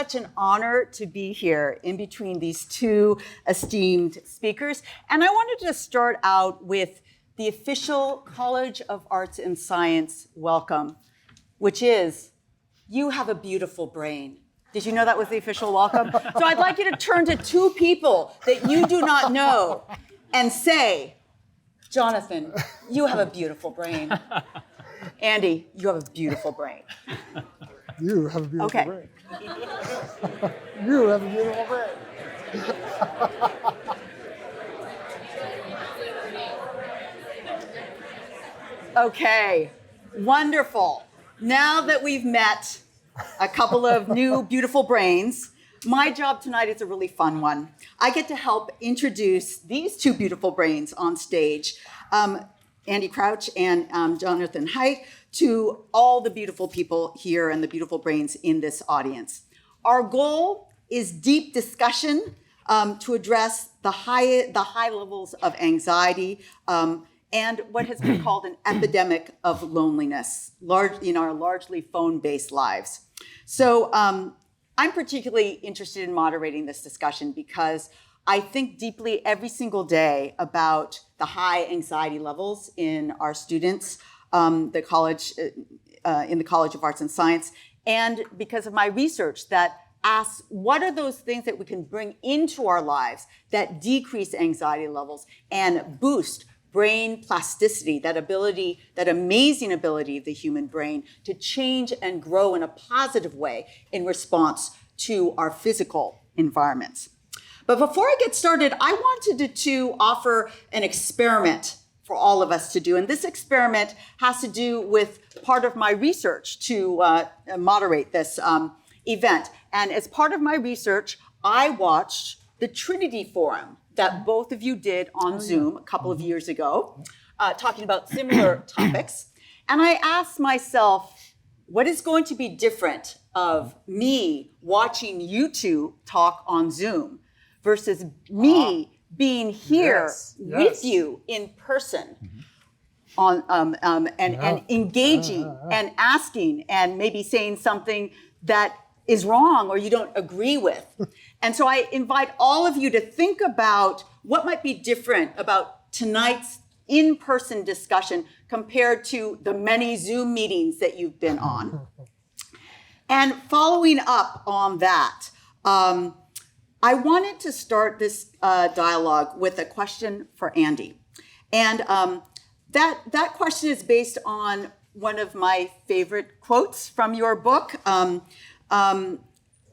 such an honor to be here in between these two esteemed speakers. And I wanted to start out with the official College of Arts and Science welcome, which is, you have a beautiful brain. Did you know that was the official welcome? So I'd like you to turn to two people that you do not know and say, Jonathan, you have a beautiful brain. Andy, you have a beautiful brain. You have a beautiful brain. You have a beautiful brain. Okay, wonderful. Now that we've met a couple of new beautiful brains, my job tonight is a really fun one. I get to help introduce these two beautiful brains on stage, Andy Crouch and Jonathan Haidt, to all the beautiful people here and the beautiful brains in this audience. Our goal is deep discussion to address the high levels of anxiety and what has been called an epidemic of loneliness in our largely phone-based lives. So I'm particularly interested in moderating this discussion because I think deeply every single day about the high anxiety levels in our students, in the College of Arts and Science, and because of my research that asks what are those things that we can bring into our lives that decrease anxiety levels and boost brain plasticity, that ability, that amazing ability of the human brain to change and grow in a positive way in response to our physical environments. But before I get started, I wanted to offer an experiment for all of us to do. And this experiment has to do with part of my research to moderate this event. And as part of my research, I watched the Trinity Forum that both of you did on Zoom a couple of years ago, talking about similar topics. And I asked myself, what is going to be different of me watching you two talk on Zoom versus me being here with you in person and engaging and asking and maybe saying something that is wrong or you don't agree with. And so I invite all of you to think about what might be different about tonight's in-person discussion compared to the many Zoom meetings that you've been on. And following up on that, I wanted to start this dialogue with a question for Andy. And that question is based on one of my favorite quotes from your book,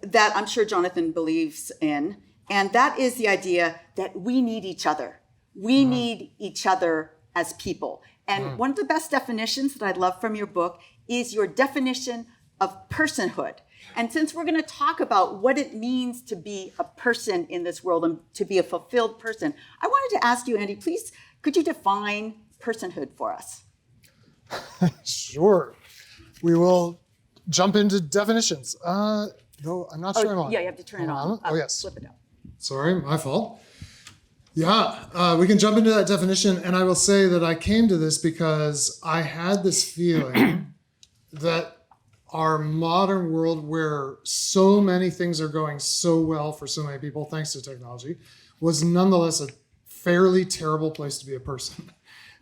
that I'm sure Jonathan believes in, and that is the idea that we need each other. We need each other as people. And one of the best definitions that I'd love from your book is your definition of personhood. And since we're going to talk about what it means to be a person in this world and to be a fulfilled person, I wanted to ask you, Andy, please, could you define personhood for us? Sure. We will jump into definitions. Though I'm not sure I'm on. Yeah, you have to turn it on. Oh, yes. Flip it up. Sorry, my fault. Yeah, we can jump into that definition. And I will say that I came to this because I had this feeling that our modern world, where so many things are going so well for so many people, thanks to technology, was nonetheless a fairly terrible place to be a person.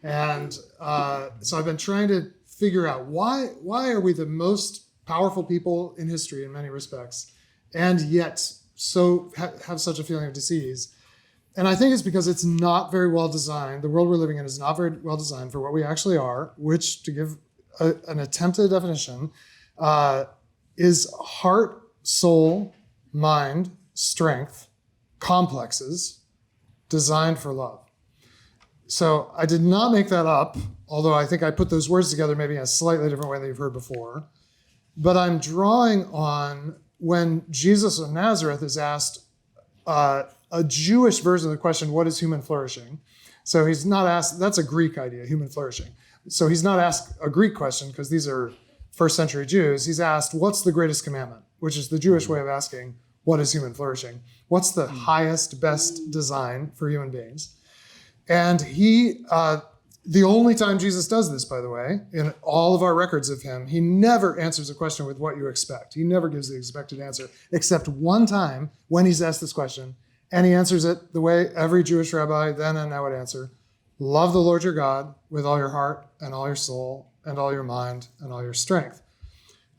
And so I've been trying to figure out why are we the most powerful people in history in many respects, and yet so have such a feeling of disease. And I think it's because it's not very well designed. The world we're living in is not very well designed for what we actually are, which, to give an attempt at a definition, is heart, soul, mind, strength, complexes, designed for love. So I did not make that up, although I think I put those words together maybe in a slightly different way than you've heard before. But I'm drawing on when Jesus of Nazareth is asked a Jewish version of the question, what is human flourishing? So he's not asked, that's a Greek idea, human flourishing. So he's not asked a Greek question because these are first century Jews. He's asked, what's the greatest commandment? Which is the Jewish way of asking, what is human flourishing? What's the highest, best design for human beings? And he The only time Jesus does this, by the way, in all of our records of him, he never answers a question with what you expect. He never gives the expected answer, except one time when he's asked this question, and he answers it the way every Jewish rabbi then and now would answer: love the Lord your God with all your heart and all your soul and all your mind and all your strength.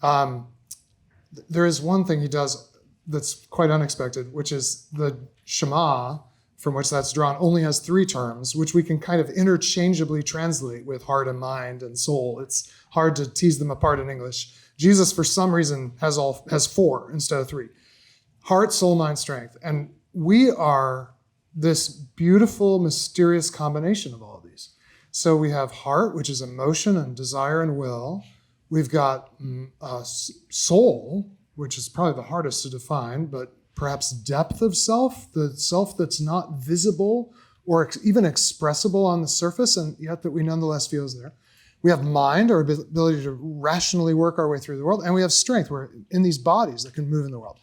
There is one thing he does that's quite unexpected, which is the Shema, from which that's drawn, only has 3 terms, which we can kind of interchangeably translate with heart and mind and soul. It's hard to tease them apart in English. Jesus, for some reason, has 4 instead of 3. Heart, soul, mind, strength. And we are this beautiful, mysterious combination of all of these. So we have heart, which is emotion and desire and will. We've got soul, which is probably the hardest to define, but perhaps depth of self, the self that's not visible or even expressible on the surface, and yet that we nonetheless feel is there. We have mind, our ability to rationally work our way through the world, and we have strength. We're in these bodies that can move in the world.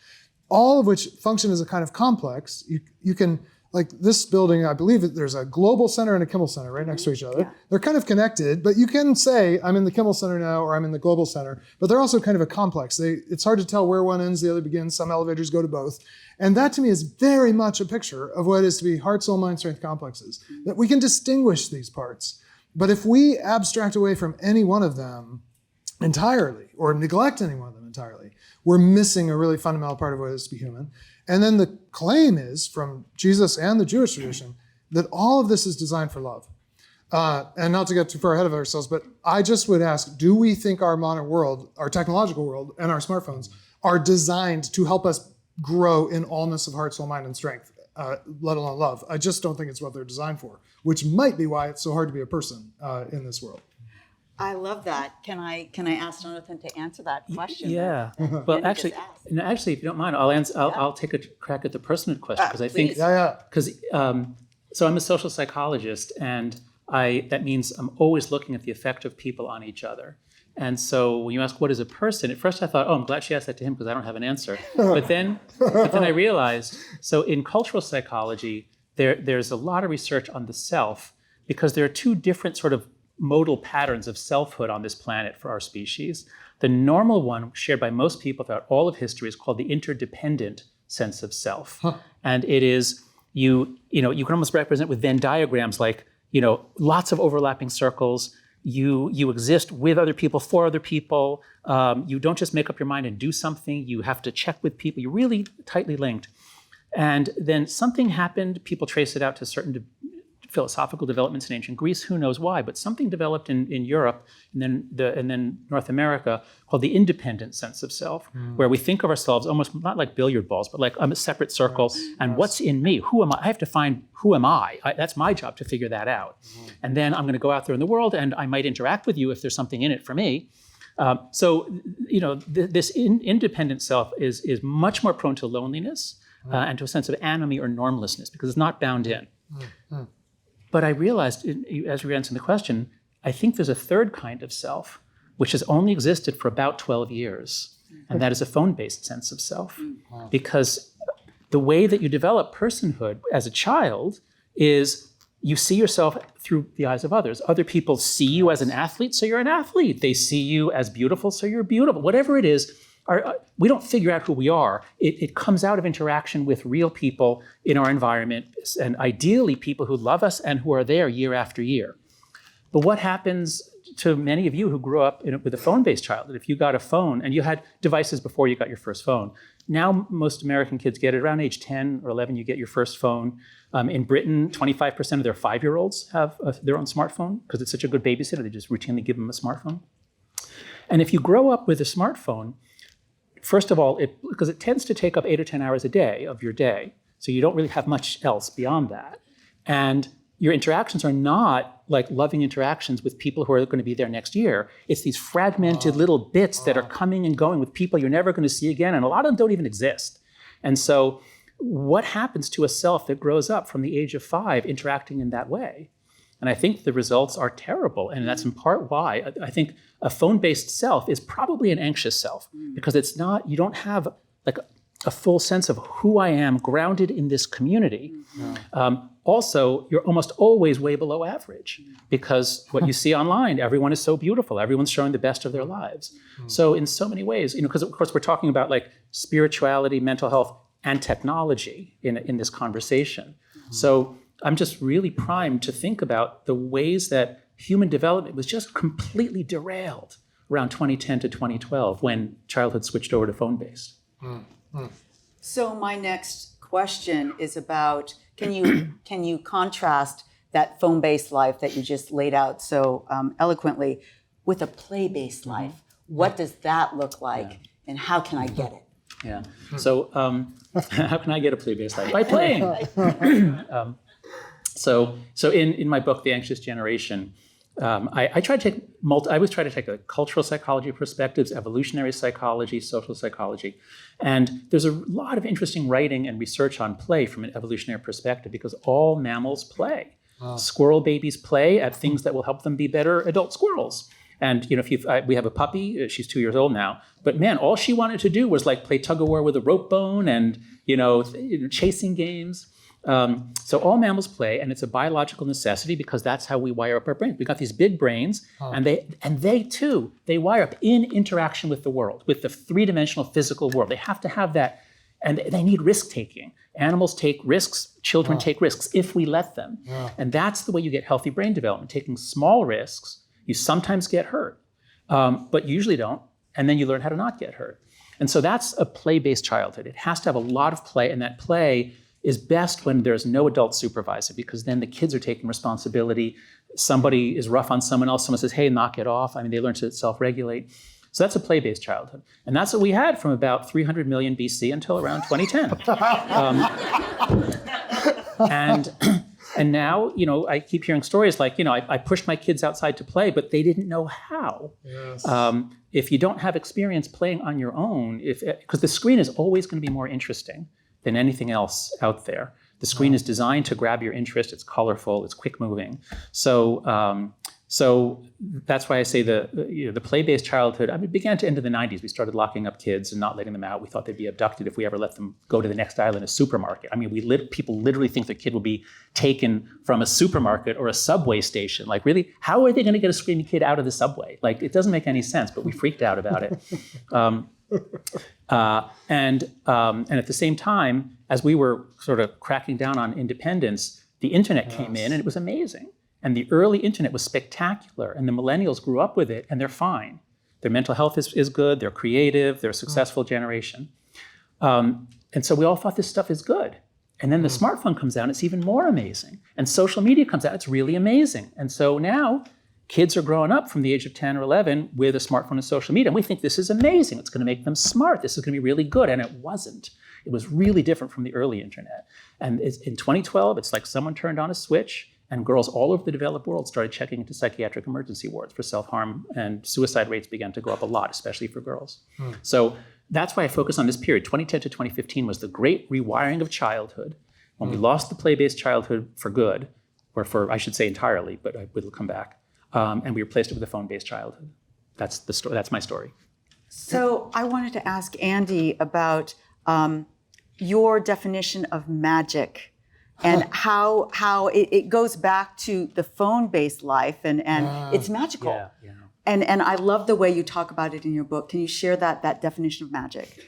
All of which function as a kind of complex. You can, like this building, I believe there's a Global Center and a Kimmel Center right next to each other. Yeah. They're kind of connected, but you can say, I'm in the Kimmel Center now, or I'm in the Global Center, but they're also kind of a complex. It's hard to tell where one ends, the other begins. Some elevators go to both. And that to me is very much a picture of what it is to be heart, soul, mind, strength complexes, that we can distinguish these parts. But if we abstract away from any one of them entirely, or neglect any one of them entirely, we're missing a really fundamental part of what it is to be human. And then the claim is, from Jesus and the Jewish tradition, that all of this is designed for love. And not to get too far ahead of ourselves, but I just would ask, do we think our modern world, our technological world, and our smartphones are designed to help us grow in allness of heart, soul, mind, and strength, let alone love? I just don't think it's what they're designed for, which might be why it's so hard to be a person in this world. I love that. Can I ask Jonathan to answer that question? Yeah. Well, actually, if you don't mind, I'll take a crack at the personhood question, because I think because so I'm a social psychologist, and that means I'm always looking at the effect of people on each other. And so when you ask what is a person, at first I thought, I'm glad she asked that to him because I don't have an answer. But then I realized, so in cultural psychology, there's a lot of research on the self, because there are 2 different sort of modal patterns of selfhood on this planet for our species. The normal one, shared by most people throughout all of history, is called the interdependent sense of self. And it is, you can almost represent with Venn diagrams, like, lots of overlapping circles. You exist with other people, for other people. You don't just make up your mind and do something. You have to check with people. You're really tightly linked. And then something happened. People trace it out to certain philosophical developments in ancient Greece. Who knows why? But something developed in Europe and then North America called the independent sense of self, where we think of ourselves almost not like billiard balls, but like I'm a separate circle. And what's in me? Who am I? I have to find who am I? That's my job to figure that out. And then I'm going to go out there in the world, and I might interact with you if there's something in it for me. This independent self is much more prone to loneliness and to a sense of anomie or normlessness, because it's not bound in. But I realized, as we were answering the question, I think there's a 3rd kind of self, which has only existed for about 12 years. And that is a phone-based sense of self. Because the way that you develop personhood as a child is you see yourself through the eyes of others. Other people see you as an athlete, so you're an athlete. They see you as beautiful, so you're beautiful. Whatever it is, we don't figure out who we are. It comes out of interaction with real people in our environment, and ideally people who love us and who are there year after year. But what happens to many of you who grew up with a phone-based childhood? If you got a phone, and you had devices before you got your first phone. Now most American kids get it around age 10 or 11, you get your first phone. In Britain, 25% of their 5-year-olds have their own smartphone, because it's such a good babysitter, they just routinely give them a smartphone. And if you grow up with a smartphone, first of all, because it tends to take up 8 or 10 hours a day of your day, so you don't really have much else beyond that. And your interactions are not like loving interactions with people who are going to be there next year. It's these fragmented little bits that are coming and going with people you're never going to see again, and a lot of them don't even exist. And so what happens to a self that grows up from the age of 5 interacting in that way? And I think the results are terrible. And that's in part why I think a phone-based self is probably an anxious self, because you don't have like a full sense of who I am grounded in this community. also, you're almost always way below average because what you see online, everyone is so beautiful. Everyone's showing the best of their lives. So in so many ways, because of course we're talking about like spirituality, mental health, and technology in this conversation. So I'm just really primed to think about the ways that human development was just completely derailed around 2010 to 2012 when childhood switched over to phone-based. So my next question is about, can you contrast that phone-based life that you just laid out so eloquently with a play-based life? What does that look like, and how can I get it? Yeah. So how can I get a play-based life? By playing. So in my book, The Anxious Generation, I always try to take a cultural psychology perspectives, evolutionary psychology, social psychology. And there's a lot of interesting writing and research on play from an evolutionary perspective because all mammals play. Squirrel babies play at things that will help them be better adult squirrels. And we have a puppy, she's 2 years old now, but man, all she wanted to do was like play tug of war with a rope bone and chasing games. So all mammals play, and it's a biological necessity because that's how we wire up our brains. We got these big brains, and they too wire up in interaction with the world, with the three-dimensional physical world. They have to have that, and they need risk-taking. Animals take risks, children take risks if we let them. And that's the way you get healthy brain development, taking small risks. You sometimes get hurt, but you usually don't, and then you learn how to not get hurt. And so that's a play-based childhood. It has to have a lot of play, and that play is best when there's no adult supervisor because then the kids are taking responsibility. Somebody is rough on someone else. Someone says, hey, knock it off. They learn to self-regulate. So that's a play-based childhood. And that's what we had from about 300 million BC until around 2010. And now, I keep hearing stories like, I pushed my kids outside to play, but they didn't know how. Yes. If you don't have experience playing on your own, because the screen is always going to be more interesting than anything else out there. The screen is designed to grab your interest. It's colorful. It's quick moving. So that's why I say the play-based childhood. It began to end in the 90s. We started locking up kids and not letting them out. We thought they'd be abducted if we ever let them go to the next aisle in a supermarket. People literally think the kid will be taken from a supermarket or a subway station. Like, really, how are they going to get a screaming kid out of the subway? Like, it doesn't make any sense. But we freaked out about it. And at the same time, as we were sort of cracking down on independence, the internet came in and it was amazing. And the early internet was spectacular. And the millennials grew up with it and they're fine. Their mental health is good. They're creative. They're a successful generation. And so we all thought this stuff is good. And then the smartphone comes out and it's even more amazing. And social media comes out. It's really amazing. And so now kids are growing up from the age of 10 or 11 with a smartphone and social media. And we think this is amazing. It's going to make them smart. This is going to be really good. And it wasn't. It was really different from the early internet. And in 2012, it's like someone turned on a switch and girls all over the developed world started checking into psychiatric emergency wards for self-harm, and suicide rates began to go up a lot, especially for girls. So that's why I focus on this period. 2010 to 2015 was the great rewiring of childhood, when we lost the play-based childhood for good, or for, I should say entirely, but it'll come back. And we replaced it with a phone-based childhood. That's the story. That's my story. So I wanted to ask Andy about your definition of magic and how it goes back to the phone-based life and it's magical. Yeah. And I love the way you talk about it in your book. Can you share that definition of magic?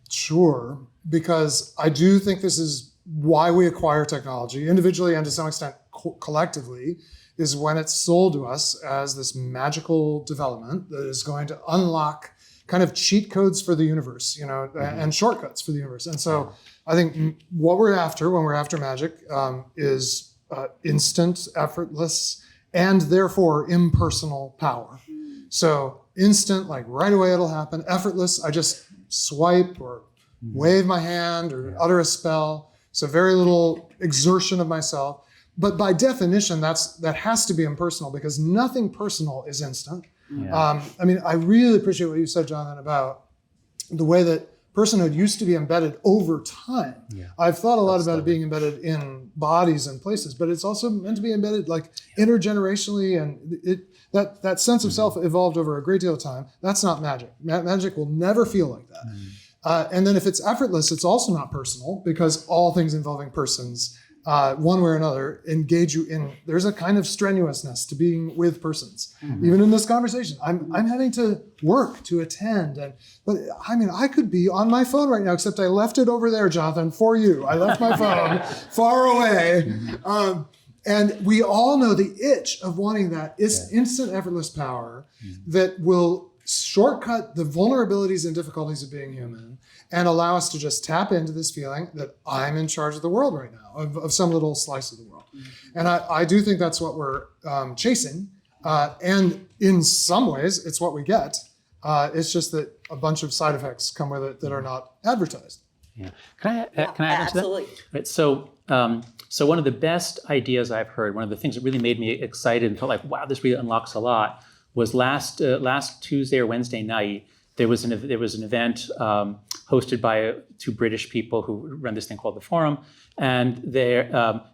Sure, because I do think this is why we acquire technology, individually and to some extent collectively, is when it's sold to us as this magical development that is going to unlock kind of cheat codes for the universe, and shortcuts for the universe. And so I think what we're after when we're after magic is instant, effortless, and therefore impersonal power. So instant, like right away it'll happen. Effortless, I just swipe or wave my hand or utter a spell. So very little exertion of myself. But by definition, that has to be impersonal because nothing personal is instant. Yeah. I really appreciate what you said, Jonathan, about the way that personhood used to be embedded over time. Yeah. I've thought a lot about it being embedded in bodies and places, but it's also meant to be embedded like intergenerationally, and that sense of self evolved over a great deal of time. That's not magic. Magic will never feel like that. And then if it's effortless, it's also not personal because all things involving persons one way or another, engage you in, there's a kind of strenuousness to being with persons. Even in this conversation, I'm having to work to attend. But I mean, I could be on my phone right now, except I left it over there, Jonathan, for you. I left my phone far away. And we all know the itch of wanting that instant, effortless power that will shortcut the vulnerabilities and difficulties of being human and allow us to just tap into this feeling that I'm in charge of the world right now, of some little slice of the world. And I do think that's what we're chasing. And in some ways, it's what we get. It's just that a bunch of side effects come with it that are not advertised. Yeah. Can I add to that? Absolutely. Right. So one of the best ideas I've heard, one of the things that really made me excited and felt like, wow, this really unlocks a lot, was last Tuesday or Wednesday night. There was an event hosted by two British people who run this thing called the Forum, and they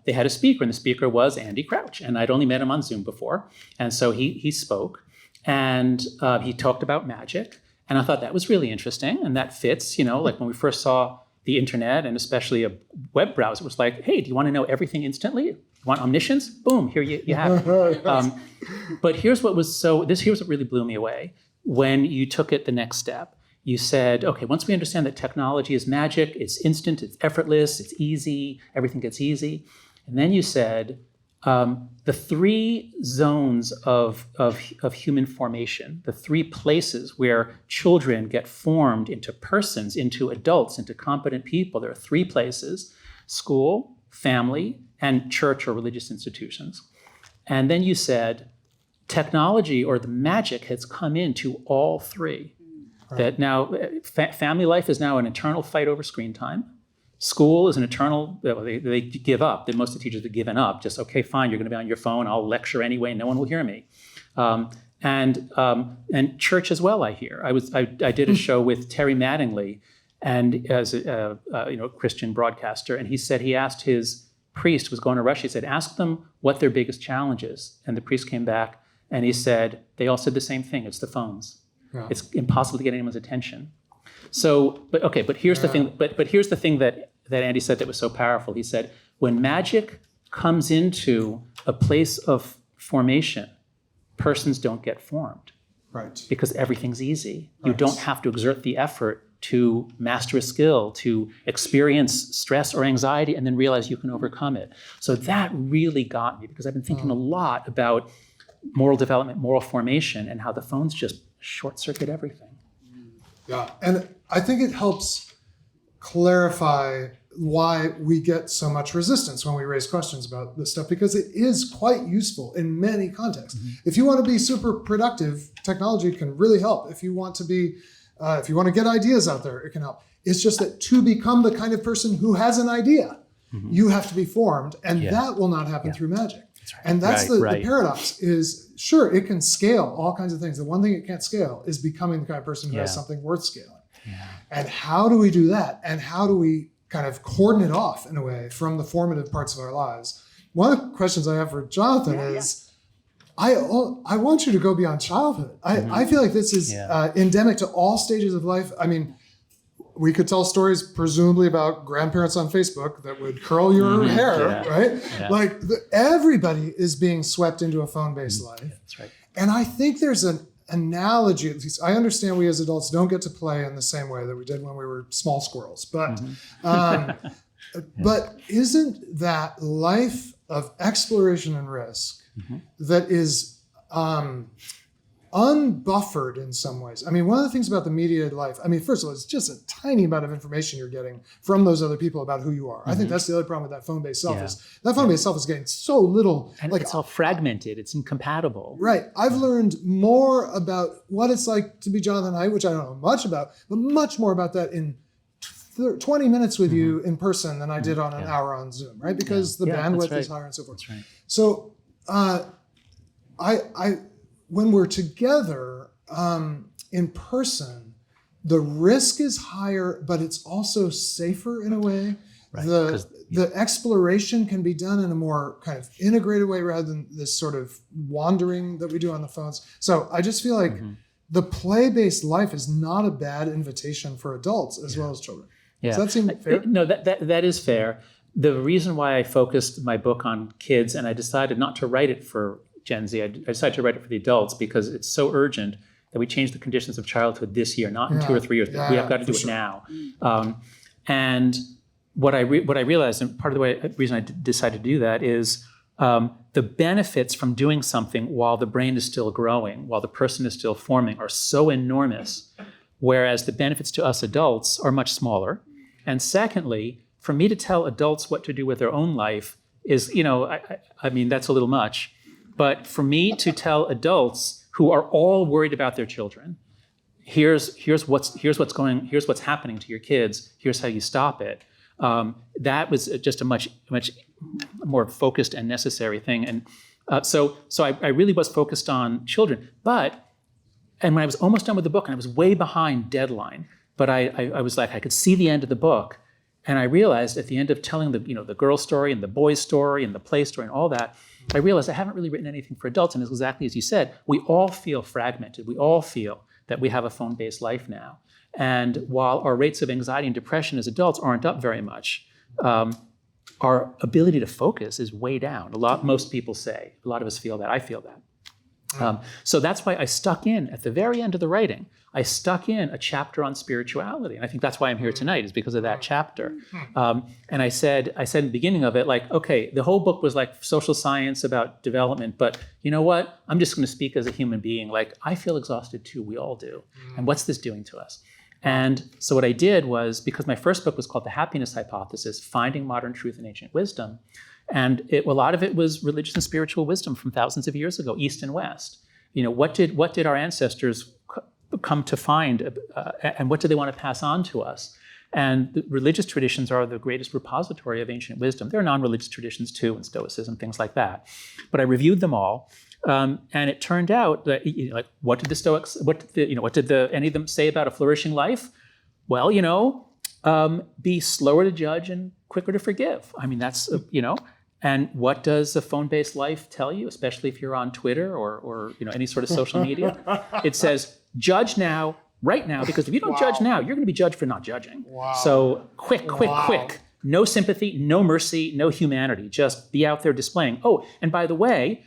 had a speaker, and the speaker was Andy Crouch, and I'd only met him on Zoom before, and so he spoke, and he talked about magic, and I thought that was really interesting, and that fits, like when we first saw the internet, and especially a web browser, was like, hey, do you want to know everything instantly? You want omniscience? Boom, here you have it. But here's what really blew me away. When you took it the next step, you said, okay, once we understand that technology is magic, it's instant, it's effortless, it's easy, everything gets easy. And then you said, the three zones of human formation, the three places where children get formed into persons, into adults, into competent people, there are three places: school, family, and church or religious institutions. And then you said, technology or the magic has come into all three. Right. That now family life is now an eternal fight over screen time. School is an eternal, they give up. Most of the teachers have given up. Just, okay, fine, you're going to be on your phone. I'll lecture anyway. No one will hear me. And church as well, I hear. I did a show with Terry Mattingly, and as a Christian broadcaster, and he asked his priest who was going to Russia, he said, ask them what their biggest challenge is. And the priest came back and he said, they all said the same thing. It's the phones. Yeah. It's impossible to get anyone's attention. So, but here's the thing. But here's the thing that Andy said that was so powerful. He said, when magic comes into a place of formation, persons don't get formed. Right. Because everything's easy. Right. You don't have to exert the effort to master a skill, to experience stress or anxiety, and then realize you can overcome it. So that really got me, because I've been thinking a lot about moral development, moral formation, and how the phones just short circuit everything. Yeah, and I think it helps clarify why we get so much resistance when we raise questions about this stuff, because it is quite useful in many contexts. If you want to be super productive, technology can really help. If you want to be, if you want to get ideas out there, it can help. It's just that to become the kind of person who has an idea, you have to be formed, and that will not happen through magic. That's right. And that's the paradox is, sure, it can scale all kinds of things. The one thing it can't scale is becoming the kind of person who has something worth scaling. Yeah. And how do we do that? And how do we kind of cordon it off in a way from the formative parts of our lives? One of the questions I have for Jonathan is, I want you to go beyond childhood. I feel like this is endemic to all stages of life. I mean, we could tell stories presumably about grandparents on Facebook that would curl your hair, right? Yeah. Like everybody is being swept into a phone-based life. Yeah, that's right. And I think there's an analogy, at least I understand we as adults don't get to play in the same way that we did when we were small squirrels. But, but isn't that life of exploration and risk that is unbuffered in some ways? I mean, one of the things about the media life, I mean, first of all, it's just a tiny amount of information you're getting from those other people about who you are. I think that's the other problem with that phone-based self is that phone-based self is getting so little. And it's all fragmented. It's incompatible. Right. I've learned more about what it's like to be Jonathan Haidt, which I don't know much about, but much more about that in 20 minutes with you in person than I did on an hour on Zoom, right? Because the bandwidth is higher and so forth. That's right. So when we're together in person, the risk is higher, but it's also safer in a way. Right. The exploration can be done in a more kind of integrated way rather than this sort of wandering that we do on the phones. So I just feel like the play-based life is not a bad invitation for adults as well as children. Yeah. Does that seem fair? No, that is fair. the reason why I focused my book on kids and I decided not to write it for Gen Z, I decided to write it for the adults because it's so urgent that we change the conditions of childhood this year, not in 2 or 3 years. We have got to do it now. And what I realized, and part of the reason I decided to do that is the benefits from doing something while the brain is still growing, while the person is still forming, are so enormous, whereas the benefits to us adults are much smaller. And secondly, for me to tell adults what to do with their own life is, I mean, that's a little much. But for me to tell adults who are all worried about their children, here's what's happening to your kids, here's how you stop it. That was just a much more focused and necessary thing. And so I really was focused on children. And when I was almost done with the book, and I was way behind deadline, but I was like, I could see the end of the book. And I realized at the end of telling the girl story and the boy story and the play story and all that, I realized I haven't really written anything for adults. And it's exactly as you said, we all feel fragmented. We all feel that we have a phone-based life now. And while our rates of anxiety and depression as adults aren't up very much, our ability to focus is way down. Most people say. A lot of us feel that. I feel that. So that's why I stuck in, at the very end of the writing, I stuck in a chapter on spirituality. And I think that's why I'm here tonight, is because of that chapter. And I said in the beginning of it, like, okay, the whole book was like social science about development, but you know what? I'm just going to speak as a human being. Like, I feel exhausted too. We all do. And what's this doing to us? And so what I did was, because my first book was called The Happiness Hypothesis, Finding Modern Truth in Ancient Wisdom, and a lot of it was religious and spiritual wisdom from thousands of years ago, East and West. What did our ancestors come to find, and what do they want to pass on to us? And the religious traditions are the greatest repository of ancient wisdom. There are non-religious traditions too, and Stoicism, things like that. But I reviewed them all, and it turned out that, what did the Stoics, what did any of them say about a flourishing life? Well, be slower to judge and quicker to forgive. I mean, that's And what does a phone-based life tell you, especially if you're on Twitter or any sort of social media? It says, judge now, right now, because if you don't judge now, you're going to be judged for not judging. So quick. No sympathy, no mercy, no humanity. Just be out there displaying. Oh, and by the way,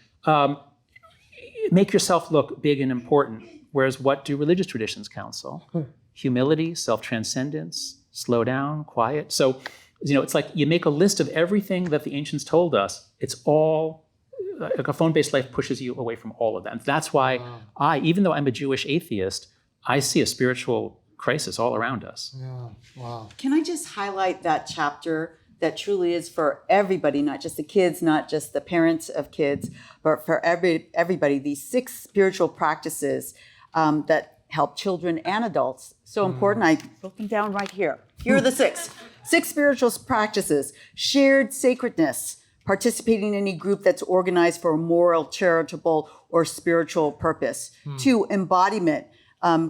make yourself look big and important. Whereas what do religious traditions counsel? Humility, self-transcendence, slow down, quiet. So it's like you make a list of everything that the ancients told us. It's all, like a phone-based life pushes you away from all of that. And that's why even though I'm a Jewish atheist, I see a spiritual crisis all around us. Yeah. Wow. Can I just highlight that chapter that truly is for everybody, not just the kids, not just the parents of kids, but for everybody, these 6 spiritual practices that help children and adults. So important. I wrote them down right here. Here are the 6. 6 spiritual practices: shared sacredness, participating in any group that's organized for a moral, charitable, or spiritual purpose. 2, embodiment.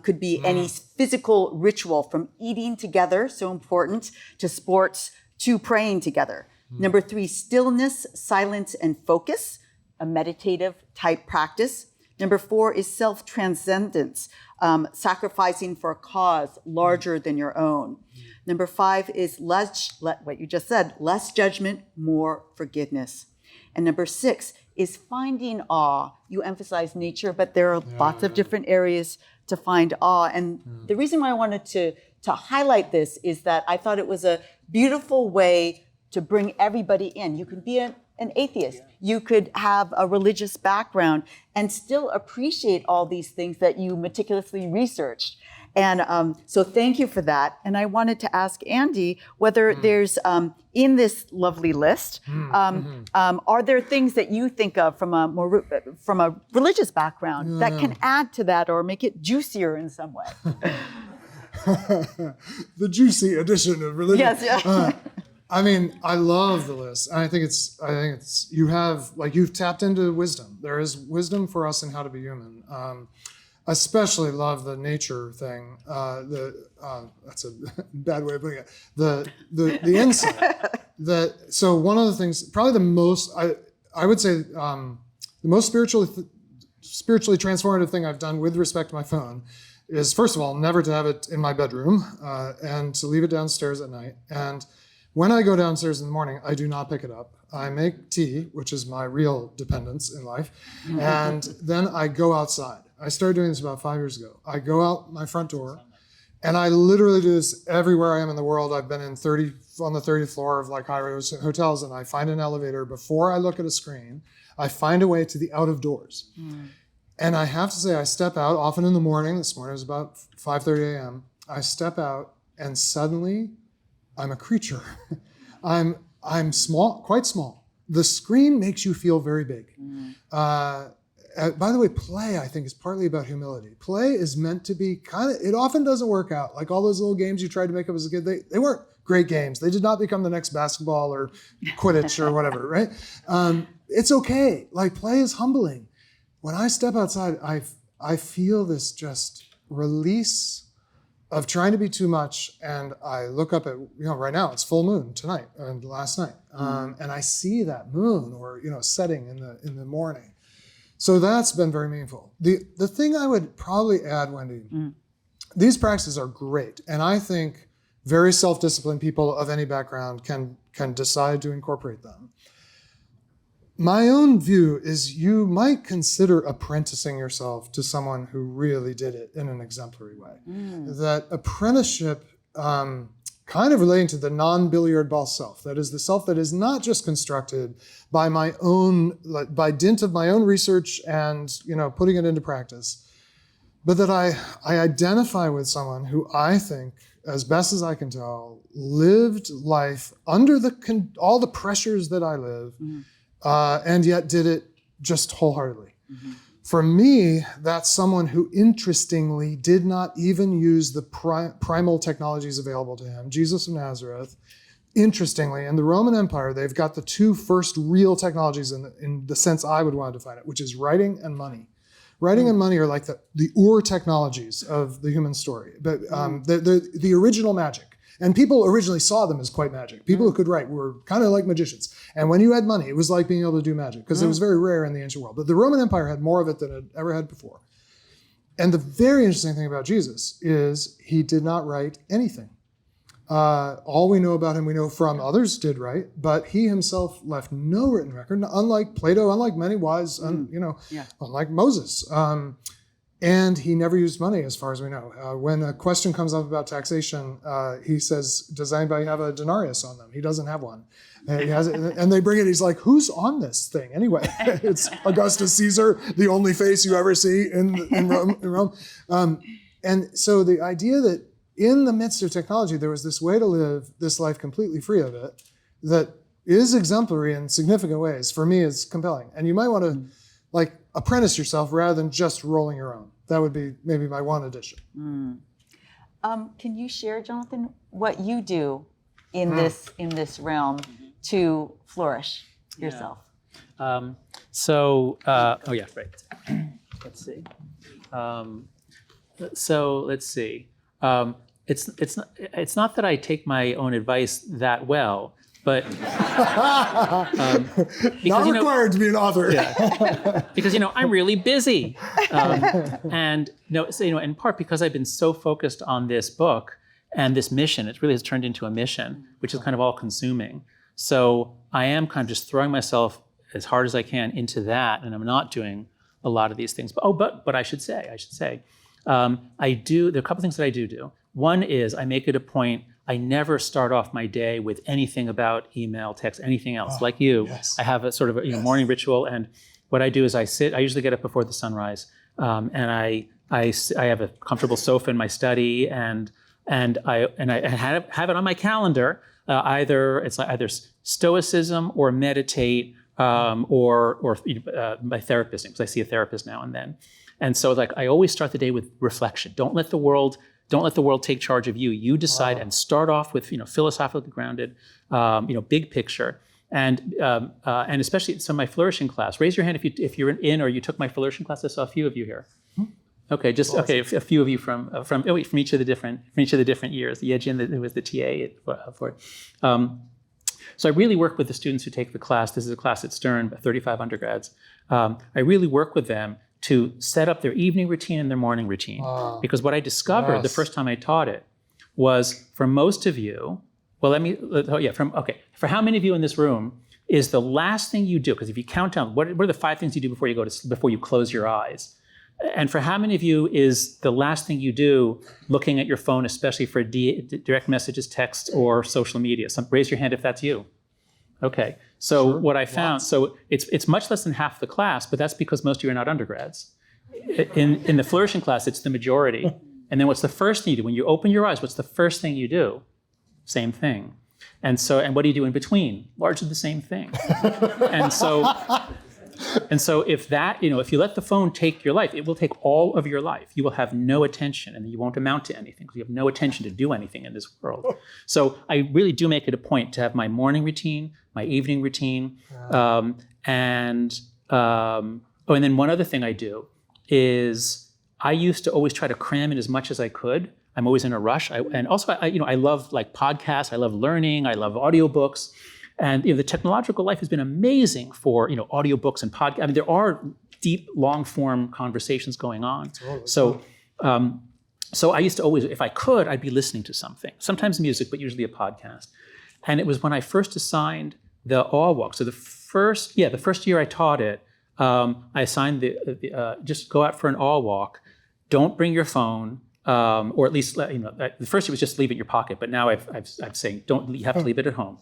Could be any physical ritual, from eating together, so important, to sports, to praying together. Number 3, stillness, silence, and focus, a meditative type practice. Number 4 is self-transcendence, sacrificing for a cause larger than your own. Number 5 is what you just said, less judgment, more forgiveness. And number 6 is finding awe. You emphasize nature, but there are lots of different areas to find awe. And the reason why I wanted to highlight this is that I thought it was a beautiful way to bring everybody in. You can be an atheist. You could have a religious background and still appreciate all these things that you meticulously researched. And so thank you for that. And I wanted to ask Andy whether there's, in this lovely list, are there things that you think of from a religious background that can add to that or make it juicier in some way? The juicy edition of religion. Yes, yeah. I mean, I love the list. I think it's you've tapped into wisdom. There is wisdom for us in how to be human. Especially love the nature thing. That's a bad way of putting it. The insight so one of the things, probably the most, I would say, the most spiritually transformative thing I've done with respect to my phone is, first of all, never to have it in my bedroom and to leave it downstairs at night. And When I go downstairs in the morning, I do not pick it up. I make tea, which is my real dependence in life, and then I go outside. I started doing this about 5 years ago. I go out my front door, and I literally do this everywhere I am in the world. I've been on the 30th floor of like high-rise hotels, and I find an elevator. Before I look at a screen, I find a way to the out of doors. And I have to say, I step out often in the morning. This morning was about 5:30 a.m. I step out, and suddenly I'm a creature. I'm small, quite small. The screen makes you feel very big. By the way, play, I think, is partly about humility. Play is meant to be it often doesn't work out. Like all those little games you tried to make up as a kid, they weren't great games. They did not become the next basketball or Quidditch or whatever, right? It's okay. Like play is humbling. When I step outside, I feel this just release of trying to be too much, and I look up at, right now it's full moon tonight and last night, and I see that moon or setting in the morning. So that's been very meaningful. The thing I would probably add, Wendy, these practices are great, and I think very self-disciplined people of any background can decide to incorporate them. My own view is you might consider apprenticing yourself to someone who really did it in an exemplary way. That apprenticeship, kind of relating to the non-billiard ball self, that is the self that is not just constructed by by dint of my own research and putting it into practice, but that I identify with someone who I think, as best as I can tell, lived life under all the pressures that I live, and yet did it just wholeheartedly. For me, that's someone who interestingly did not even use the primal technologies available to him. Jesus of Nazareth, interestingly, in the Roman Empire, they've got the two first real technologies in the sense I would want to define it, which is writing and money. Writing and money are like the Ur technologies of the human story, but the original magic. And people originally saw them as quite magic. People who could write were kind of like magicians. And when you had money, it was like being able to do magic because it was very rare in the ancient world. But the Roman Empire had more of it than it ever had before. And the very interesting thing about Jesus is he did not write anything. All we know about him, we know from others did write, but he himself left no written record, unlike Plato, unlike many wise, unlike Moses. And he never used money, as far as we know. When a question comes up about taxation, he says, does anybody have a denarius on them? He doesn't have one. And they bring it, he's like, who's on this thing anyway? It's Augustus Caesar, the only face you ever see in Rome. And so the idea that in the midst of technology, there was this way to live this life completely free of it that is exemplary in significant ways, for me is compelling. And you might want to apprentice yourself rather than just rolling your own. That would be maybe my one addition. Can you share, Jonathan, what you do in this realm to flourish yourself? Right. Let's see. Let's see. It's not that I take my own advice that well, but not required to be an author. Because I'm really busy, and in part because I've been so focused on this book and this mission, it really has turned into a mission, which is kind of all-consuming. So I am kind of just throwing myself as hard as I can into that, and I'm not doing a lot of these things. But I should say, I do. There are a couple things that I do. One is I make it a point. I never start off my day with anything about email, text, anything else. Like you, yes. I have a sort of a morning ritual, and what I do is I usually get up before the sunrise, and I have a comfortable sofa in my study, and I have it on my calendar. Either stoicism or meditate, or my therapist, because I see a therapist now and then. And so I always start the day with reflection. Don't let the world take charge of you. You decide and start off with philosophically grounded, big picture, and especially my flourishing class. Raise your hand if you're in or you took my flourishing class. I saw a few of you here. Okay, a few of you from each of the different years. Yejin was the TA for it. So I really work with the students who take the class. This is a class at Stern, 35 undergrads. I really work with them to set up their evening routine and their morning routine. Because what I discovered the first time I taught it was, for most of you, Well, for how many of you in this room is the last thing you do, because if you count down, what are the 5 things you do before you close your eyes? And for how many of you is the last thing you do looking at your phone, especially for direct messages, text, or social media? Raise your hand if that's you. Okay, so what I found, so it's much less than half the class, but that's because most of you are not undergrads. In the flourishing class, it's the majority. And then what's the first thing you do? When you open your eyes, what's the first thing you do? Same thing. And what do you do in between? Largely the same thing. And so if you let the phone take your life, it will take all of your life. You will have no attention, and you won't amount to anything because you have no attention to do anything in this world. So I really do make it a point to have my morning routine, my evening routine, and then one other thing I do is I used to always try to cram in as much as I could. I'm always in a rush. I love like podcasts. I love learning. I love audiobooks. And the technological life has been amazing for audiobooks and podcasts. I mean, there are deep, long-form conversations going on. Totally. So I used to always, if I could, I'd be listening to something. Sometimes music, but usually a podcast. And it was when I first assigned the awe walk. So the first year I taught it, I assigned just go out for an awe walk. Don't bring your phone. Or at least, the first year was just leave it in your pocket, but now I'm saying you have to leave it at home.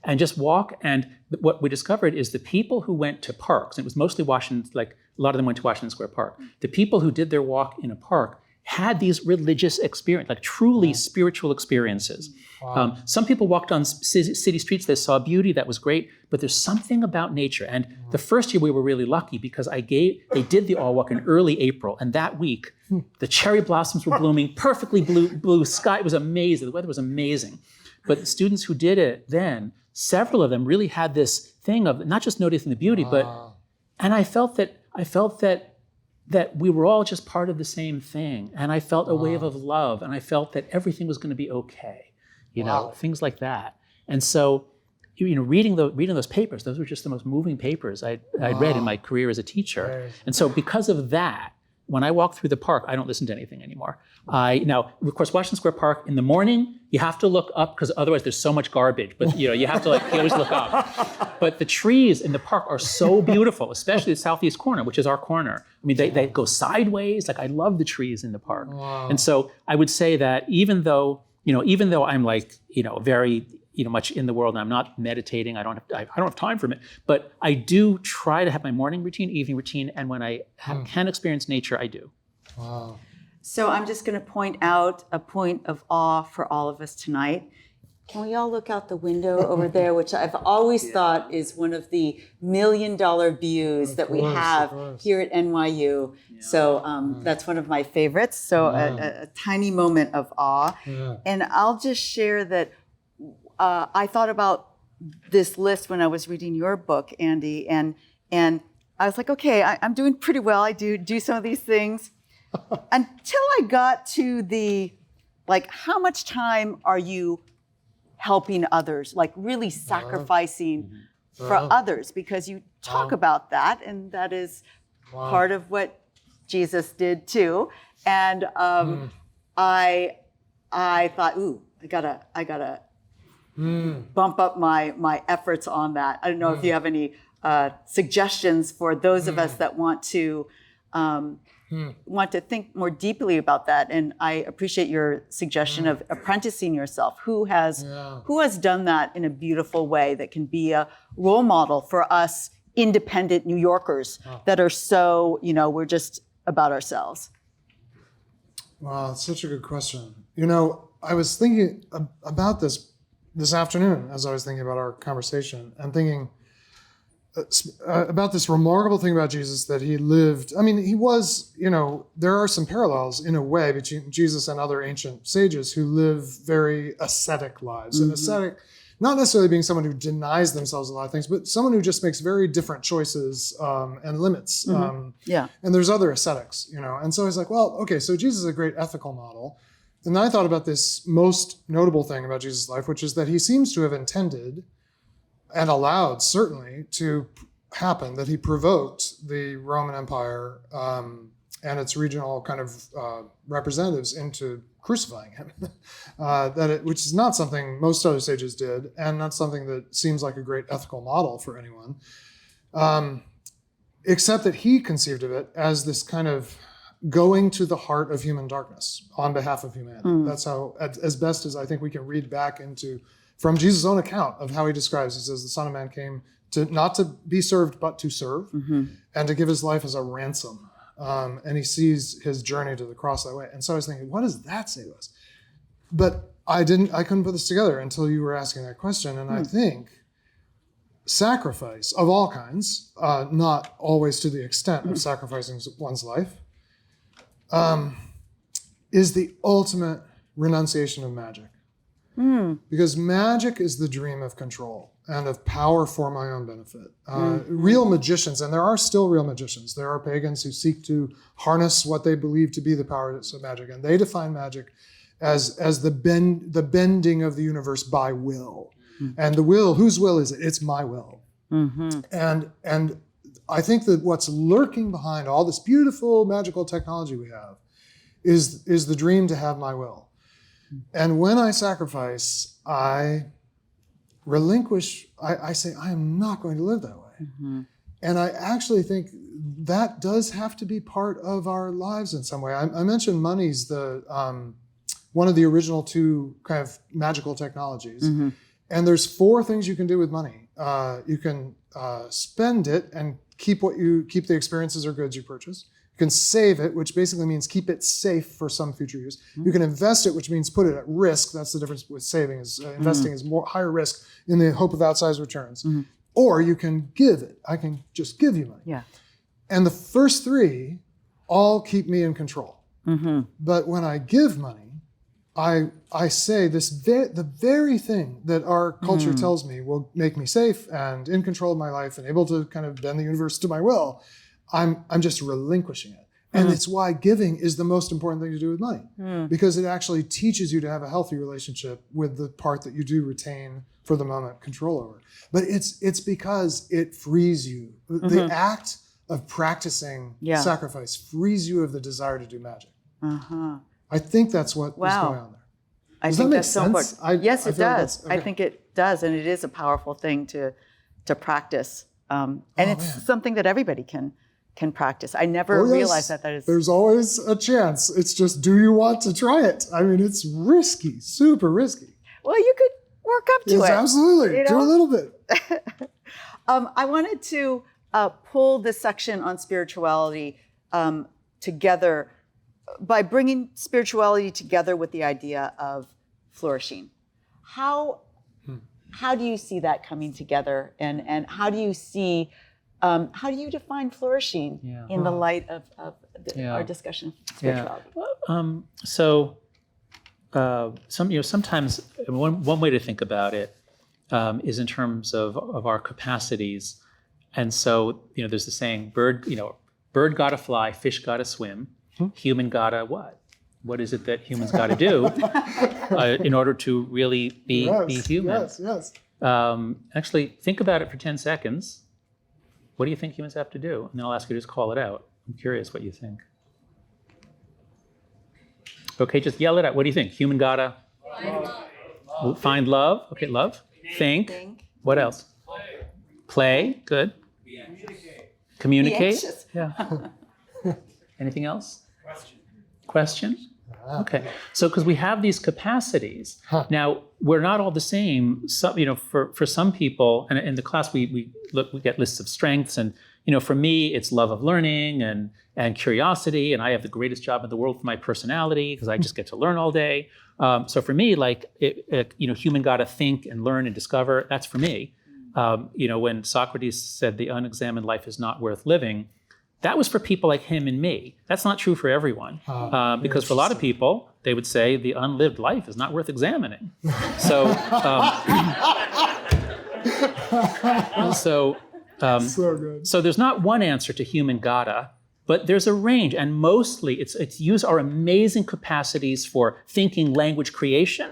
And just walk. And what we discovered is the people who went to parks, and it was mostly Washington, like a lot of them went to Washington Square Park. The people who did their walk in a park had these religious experiences, like truly spiritual experiences. Wow. Some people walked on city streets, they saw beauty, that was great, but there's something about nature. And the first year we were really lucky because they did the all walk in early April, and that week, the cherry blossoms were blooming, perfectly blue sky, it was amazing, the weather was amazing. But the students who did it then, several of them really had this thing of not just noticing the beauty, and I felt that we were all just part of the same thing. And I felt a wave of love, and I felt that everything was going to be okay, things like that. And so, reading those papers, those were just the most moving papers I'd read in my career as a teacher. And so because of that, when I walk through the park, I don't listen to anything anymore. Now, of course, Washington Square Park, in the morning, you have to look up because otherwise there's so much garbage. But you have to you always look up. But the trees in the park are so beautiful, especially the southeast corner, which is our corner. I mean, they go sideways. Like I love the trees in the park. Wow. And so I would say that even though I'm very much in the world and I'm not meditating, I don't have time for it, but I do try to have my morning routine, evening routine, and when I can experience nature, I do. Wow. So I'm just going to point out a point of awe for all of us tonight. Can we all look out the window over there, which I've always thought is one of the $1 million views that we have here at NYU. Yeah. So that's one of my favorites. So a tiny moment of awe. Yeah. And I'll just share that I thought about this list when I was reading your book, Andy, and I was like, okay, I'm doing pretty well. I do some of these things. Until I got to the, how much time are you helping others, really sacrificing for others? Because you talk about that, and that is part of what Jesus did too. And I thought, ooh, I gotta bump up my efforts on that. I don't know if you have any suggestions for those of us that want to think more deeply about that. And I appreciate your suggestion of apprenticing yourself. Who has done that in a beautiful way that can be a role model for us independent New Yorkers that are so, we're just about ourselves? Wow, that's such a good question. I was thinking about this afternoon as I was thinking about our conversation and thinking about this remarkable thing about Jesus that he lived. I mean, he was, there are some parallels in a way between Jesus and other ancient sages who live very ascetic lives. And ascetic, not necessarily being someone who denies themselves a lot of things, but someone who just makes very different choices and limits. And there's other ascetics, And so I was like, well, okay, so Jesus is a great ethical model. And then I thought about this most notable thing about Jesus' life, which is that he seems to have intended and allowed, certainly, to happen, that he provoked the Roman Empire its regional kind of representatives into crucifying him, which is not something most other sages did, and not something that seems like a great ethical model for anyone, except that he conceived of it as this kind of going to the heart of human darkness on behalf of humanity. That's how, as best as I think we can read back from Jesus' own account of how he describes, he says, the Son of Man came not to be served, but to serve, and to give his life as a ransom. And he sees his journey to the cross that way. And so I was thinking, what does that say to us? But I couldn't put this together until you were asking that question. And I think sacrifice of all kinds, not always to the extent of sacrificing one's life, is the ultimate renunciation of magic. Because magic is the dream of control and of power for my own benefit. Real magicians, and there are still real magicians, there are pagans who seek to harness what they believe to be the powers of magic, and they define magic as the bending of the universe by will. And the will, whose will is it? It's my will. And I think that what's lurking behind all this beautiful magical technology we have is the dream to have my will. And when I sacrifice, I relinquish, I say, I am not going to live that way. And I actually think that does have to be part of our lives in some way. I mentioned money's one of the original two kind of magical technologies. And there's 4 things you can do with money. You can spend it and keep the experiences or goods you purchase. You can save it, which basically means keep it safe for some future use. You can invest it, which means put it at risk. That's the difference with saving. Investing is higher risk in the hope of outsized returns. Or you can give it. I can just give you money. Yeah. And the first 3 all keep me in control. But when I give money, I say the very thing that our culture tells me will make me safe and in control of my life and able to kind of bend the universe to my will. I'm just relinquishing it. And it's why giving is the most important thing to do with money, because it actually teaches you to have a healthy relationship with the part that you do retain for the moment control over. But it's because it frees you. The act of practicing sacrifice frees you of the desire to do magic. I think that's what is going on there. I think that's so important. Yes, it does. I think it does, and it is a powerful thing to practice. And it's something that everybody can practice. I never realized that is. There's always a chance. It's just, do you want to try it? I mean, it's risky, super risky. Well, you could work up to it. Absolutely. Do a little bit. I wanted to pull this section on spirituality together by bringing spirituality together with the idea of flourishing. How do you see that coming together, and how do you see how do you define flourishing in the light of our discussion of spirituality? Sometimes one way to think about it is in terms of our capacities, and so there's the saying, bird gotta fly, fish gotta swim, human gotta what? What is it that humans gotta do in order to really be human? Yes. Actually, think about it for 10 seconds. What do you think humans have to do? And then I'll ask you to just call it out. I'm curious what you think. Okay, just yell it out. What do you think? Human gotta? Find love. Okay, love. Think. What else? Play. Good. Communicate. Yeah. Anything else? Question? Okay. So because we have these capacities, now we're not all the same. For some people, and in the class we get lists of strengths, and for me it's love of learning and curiosity, and I have the greatest job in the world for my personality because I just get to learn all day. So for me, human gotta think and learn and discover. That's for me. When Socrates said the unexamined life is not worth living, that was for people like him and me. That's not true for everyone, because for a lot of people, they would say the unlived life is not worth examining. So, so good. So there's not one answer to human gotta, but there's a range, and mostly it's use our amazing capacities for thinking, language creation,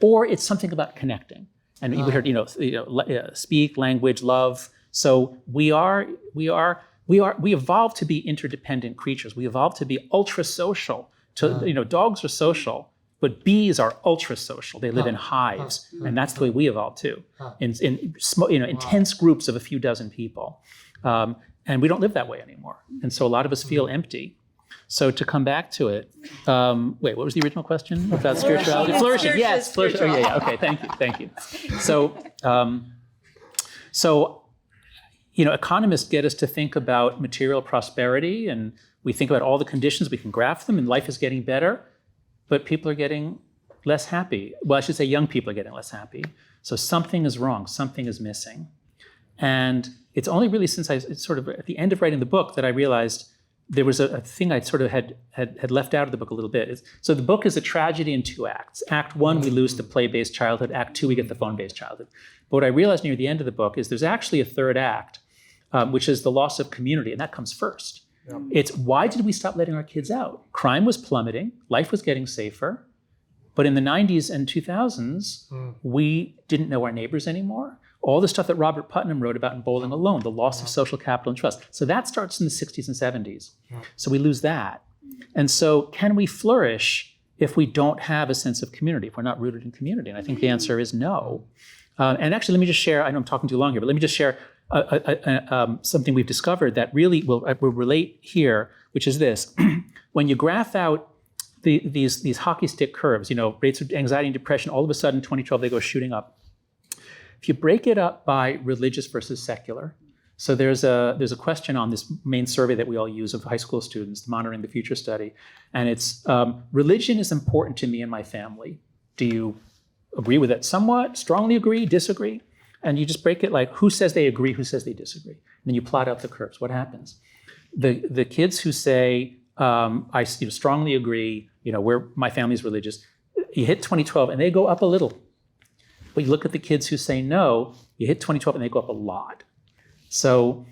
or it's something about connecting. And we heard, speak, language, love. So we are we evolved to be interdependent creatures. We evolved to be ultra social. Dogs are social, but bees are ultra social. They live in hives, and that's the way we evolved too, in intense groups of a few dozen people. And we don't live that way anymore. And so a lot of us feel empty. So to come back to it, what was the original question about spirituality? Flourishing, yes, flourishing. Oh, yeah, okay, thank you. So, economists get us to think about material prosperity, and we think about all the conditions, we can graph them, and life is getting better, but people are getting less happy. Well, I should say young people are getting less happy. So something is wrong, something is missing. And it's only really since it's sort of at the end of writing the book that I realized there was a thing I sort of had left out of the book a little bit. So the book is a tragedy in 2 acts. Act 1, we lose the play-based childhood. Act 2, we get the phone-based childhood. But what I realized near the end of the book is there's actually a 3rd act, which is the loss of community, and that comes first. Yeah. It's why did we stop letting our kids out? Crime was plummeting, life was getting safer, but in the 90s and 2000s, we didn't know our neighbors anymore. All the stuff that Robert Putnam wrote about in Bowling Alone, the loss of social capital and trust. So that starts in the 60s and 70s. So we lose that. And so can we flourish if we don't have a sense of community, if we're not rooted in community? And I think the answer is no. And actually, let me just share, I know I'm talking too long here, but let me just share something we've discovered that really will relate here, which is this. When you graph out these hockey stick curves, rates of anxiety and depression, all of a sudden, 2012, they go shooting up. If you break it up by religious versus secular, so there's a question on this main survey that we all use of high school students, the Monitoring the Future study, and it's religion is important to me and my family. Do you agree with it somewhat, strongly agree, disagree? And you just break it like who says they agree, who says they disagree. And then you plot out the curves. What happens? The kids who say, I strongly agree, my family's religious, you hit 2012 and they go up a little. But you look at the kids who say no, you hit 2012 and they go up a lot. So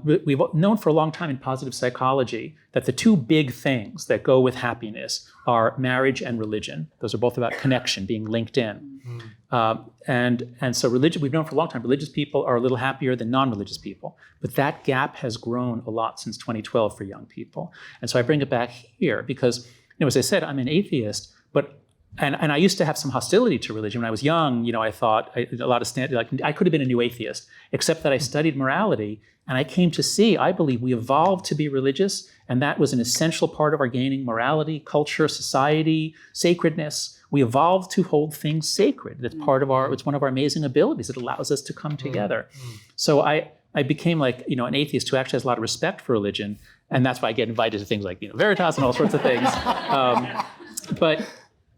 we've known for a long time in positive psychology that the 2 big things that go with happiness are marriage and religion. Those are both about connection, being linked in. And so religion, we've known for a long time, religious people are a little happier than non-religious people. But that gap has grown a lot since 2012 for young people. And so I bring it back here because, as I said, I'm an atheist, but and I used to have some hostility to religion. When I was young, I thought I could have been a new atheist, except that I studied morality and I came to see, I believe we evolved to be religious, and that was an essential part of our gaining morality, culture, society, sacredness. We evolved to hold things sacred. That's it's one of our amazing abilities. It allows us to come together. So I became an atheist who actually has a lot of respect for religion, and that's why I get invited to things like Veritas and all sorts of things.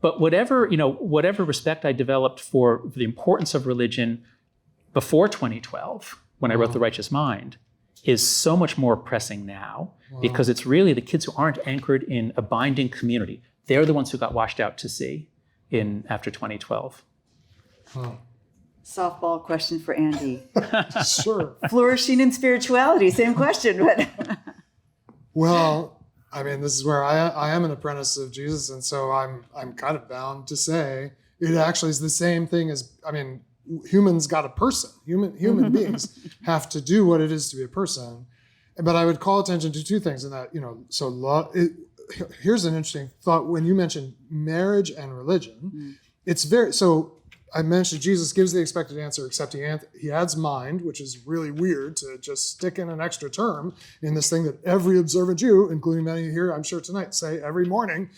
But whatever respect I developed for the importance of religion before 2012, when I wrote The Righteous Mind, is so much more pressing now because it's really the kids who aren't anchored in a binding community. They're the ones who got washed out to sea after 2012. Softball question for Andy. Sure. Flourishing in spirituality, same question. But Well, this is where I am an apprentice of Jesus, and so I'm kind of bound to say it actually is the same thing as, humans got a person. Human beings have to do what it is to be a person. But I would call attention to 2 things in that, here's an interesting thought. When you mentioned marriage and religion, it's so I mentioned Jesus gives the expected answer, except he adds mind, which is really weird to just stick in an extra term in this thing that every observant Jew, including many here, I'm sure tonight, say every morning.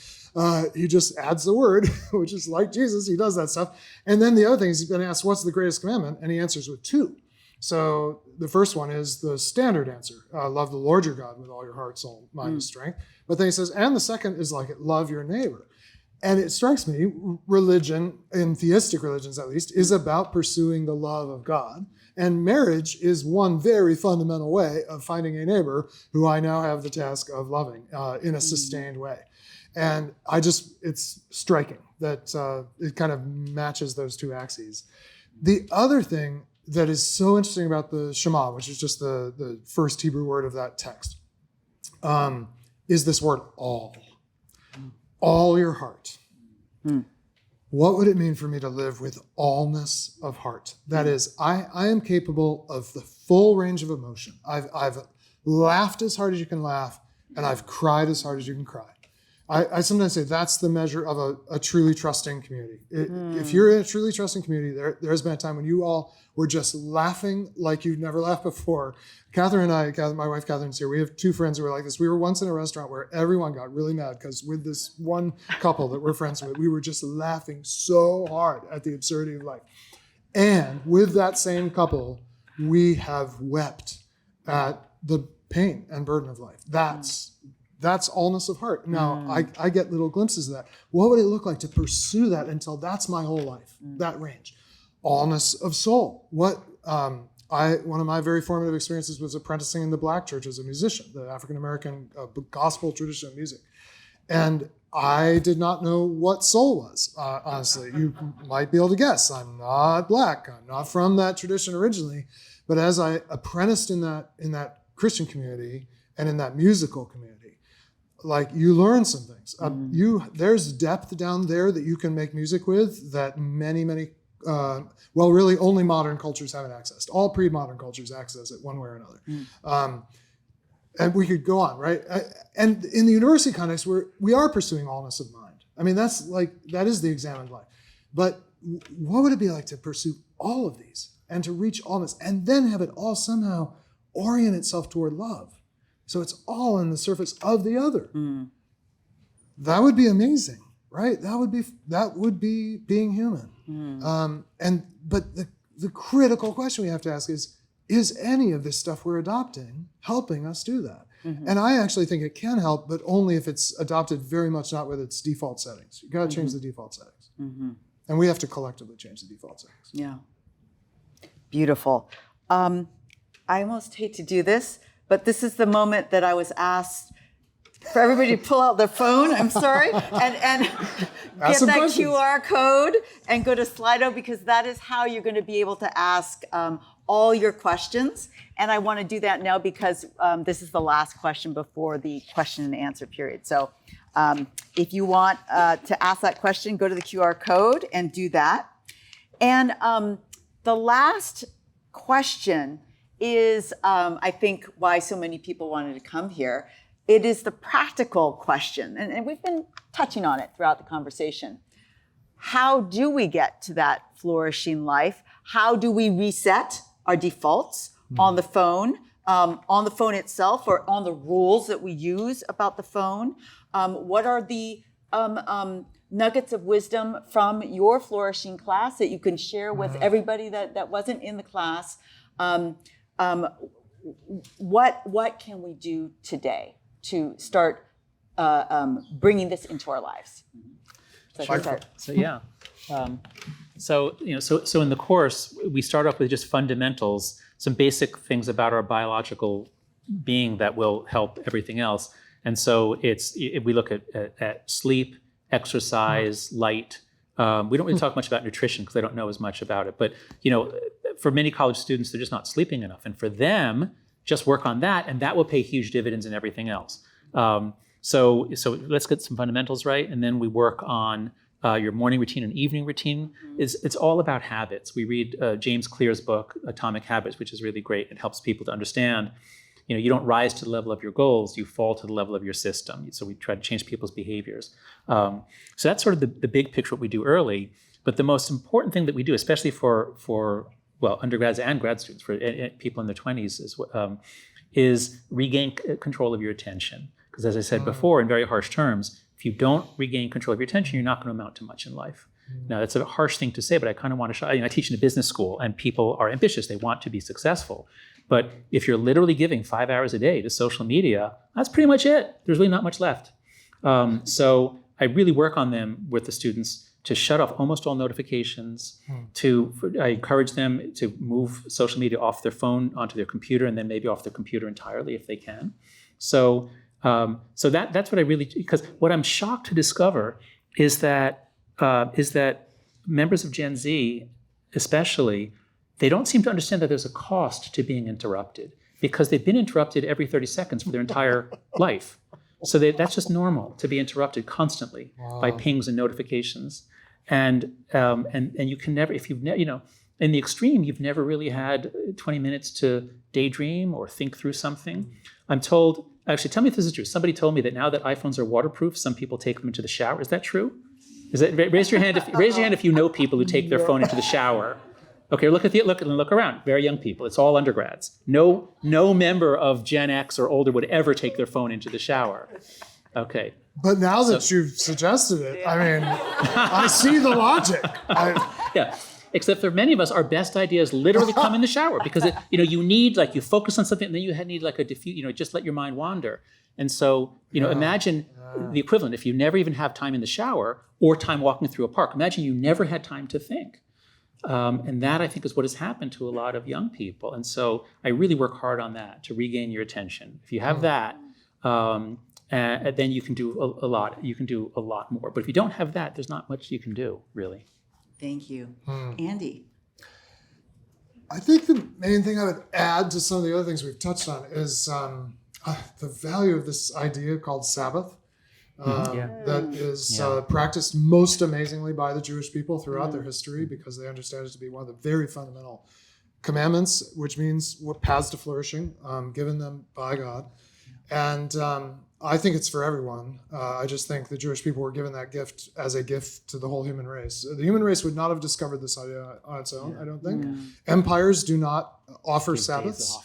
He just adds the word, which is like Jesus. He does that stuff. And then the other thing is he's going to ask, what's the greatest commandment? And he answers with 2. So the first one is the standard answer. Love the Lord your God with all your heart, soul, mind, and strength. But then he says, and the second is like it, love your neighbor. And it strikes me, religion, in theistic religions at least, is about pursuing the love of God. And marriage is one very fundamental way of finding a neighbor who I now have the task of loving in a sustained way. And it's striking that it kind of matches those 2 axes. The other thing that is so interesting about the Shema, which is just the first Hebrew word of that text, is this word all. All your heart. What would it mean for me to live with allness of heart? That is, I am capable of the full range of emotion. I've laughed as hard as you can laugh, and I've cried as hard as you can cry. I sometimes say that's the measure of a truly trusting community. If you're in a truly trusting community, there has been a time when you all were just laughing like you'd never laughed before. Catherine and I, my wife Catherine's here, we have two friends who are like this. We were once in a restaurant where everyone got really mad because with this one couple that we're friends with, we were just laughing so hard at the absurdity of life. And with that same couple, we have wept at the pain and burden of life. That's allness of heart. Now, I get little glimpses of that. What would it look like to pursue that until that's my whole life, that range? Allness of soul. One of my very formative experiences was apprenticing in the Black church as a musician, the African-American gospel tradition of music. And I did not know what soul was, honestly. You might be able to guess. I'm not Black. I'm not from that tradition originally. But as I apprenticed in that Christian community and in that musical community, like you learn some things. There's depth down there that you can make music with that many, really only modern cultures haven't accessed. All pre-modern cultures access it one way or another. And we could go on, right? And in the university context, we are pursuing allness of mind. I mean, that is the examined life. But what would it be like to pursue all of these and to reach allness and then have it all somehow orient itself toward love? So it's all on the surface of the other. That would be amazing, right? That would be being human. But the critical question we have to ask is any of this stuff we're adopting helping us do that? And I actually think it can help, but only if it's adopted very much not with its default settings. You got to change the default settings. And we have to collectively change the default settings. Yeah. Beautiful. I almost hate to do this, but this is the moment that I was asked for everybody to pull out their phone, I'm sorry, and get that questions. QR code and go to Slido, because that is how you're going to be able to ask all your questions. And I want to do that now because this is the last question before the question and answer period. So if you want to ask that question, go to the QR code and do that. And the last question is, I think, why so many people wanted to come here. It is the practical question, and we've been touching on it throughout the conversation. How do we get to that flourishing life? How do we reset our defaults on the phone itself, or on the rules that we use about the phone? What are the nuggets of wisdom from your flourishing class that you can share with everybody that wasn't in the class? What can we do today to start bringing this into our lives? So in the course, we start off with just fundamentals, some basic things about our biological being that will help everything else. And so we look at sleep, exercise, light. We don't really talk much about nutrition because they don't know as much about it. But for many college students, they're just not sleeping enough. And for them, just work on that, and that will pay huge dividends in everything else. So let's get some fundamentals right, and then we work on your morning routine and evening routine. It's all about habits. We read James Clear's book, Atomic Habits, which is really great. It helps people to understand, you don't rise to the level of your goals, you fall to the level of your system. So we try to change people's behaviors. So that's sort of the big picture, what we do early. But the most important thing that we do, especially for undergrads and grad students, for people in their 20s, is regain control of your attention. Because as I said before, in very harsh terms, if you don't regain control of your attention, you're not going to amount to much in life. Now, that's a harsh thing to say, but I kind of want to show, I teach in a business school, and people are ambitious. They want to be successful. But if you're literally giving 5 hours a day to social media, that's pretty much it. There's really not much left. So I really work on them with the students to shut off almost all notifications. I encourage them to move social media off their phone onto their computer, and then maybe off their computer entirely if they can. So that's what I really, because what I'm shocked to discover is that members of Gen Z, especially, they don't seem to understand that there's a cost to being interrupted, because they've been interrupted every 30 seconds for their entire life. So that's just normal, to be interrupted constantly by pings and notifications. And you can never, if you've in the extreme, you've never really had 20 minutes to daydream or think through something. I'm told, actually, tell me if this is true. Somebody told me that now that iPhones are waterproof, some people take them into the shower. Is that true? Raise your hand if you know people who take their phone into the shower. Okay, look around. Very young people. It's all undergrads. No member of Gen X or older would ever take their phone into the shower. Okay. But now that you've suggested it, I mean, I see the logic. Yeah. Except for many of us, our best ideas literally come in the shower because you need, like, you focus on something and then you need like a diffuse, just let your mind wander. And so, imagine the equivalent. If you never even have time in the shower or time walking through a park, imagine you never had time to think. And that, I think, is what has happened to a lot of young people. And so I really work hard on that to regain your attention. If you have that, then you can do a lot. You can do a lot more. But if you don't have that, there's not much you can do, really. Thank you. Andy? I think the main thing I would add to some of the other things we've touched on is the value of this idea called Sabbath. That is practiced most amazingly by the Jewish people throughout their history because they understand it to be one of the very fundamental commandments, which means paths to flourishing, given them by God. And I think it's for everyone. I just think the Jewish people were given that gift as a gift to the whole human race. The human race would not have discovered this idea on its own, I don't think. Empires do not offer Sabbaths.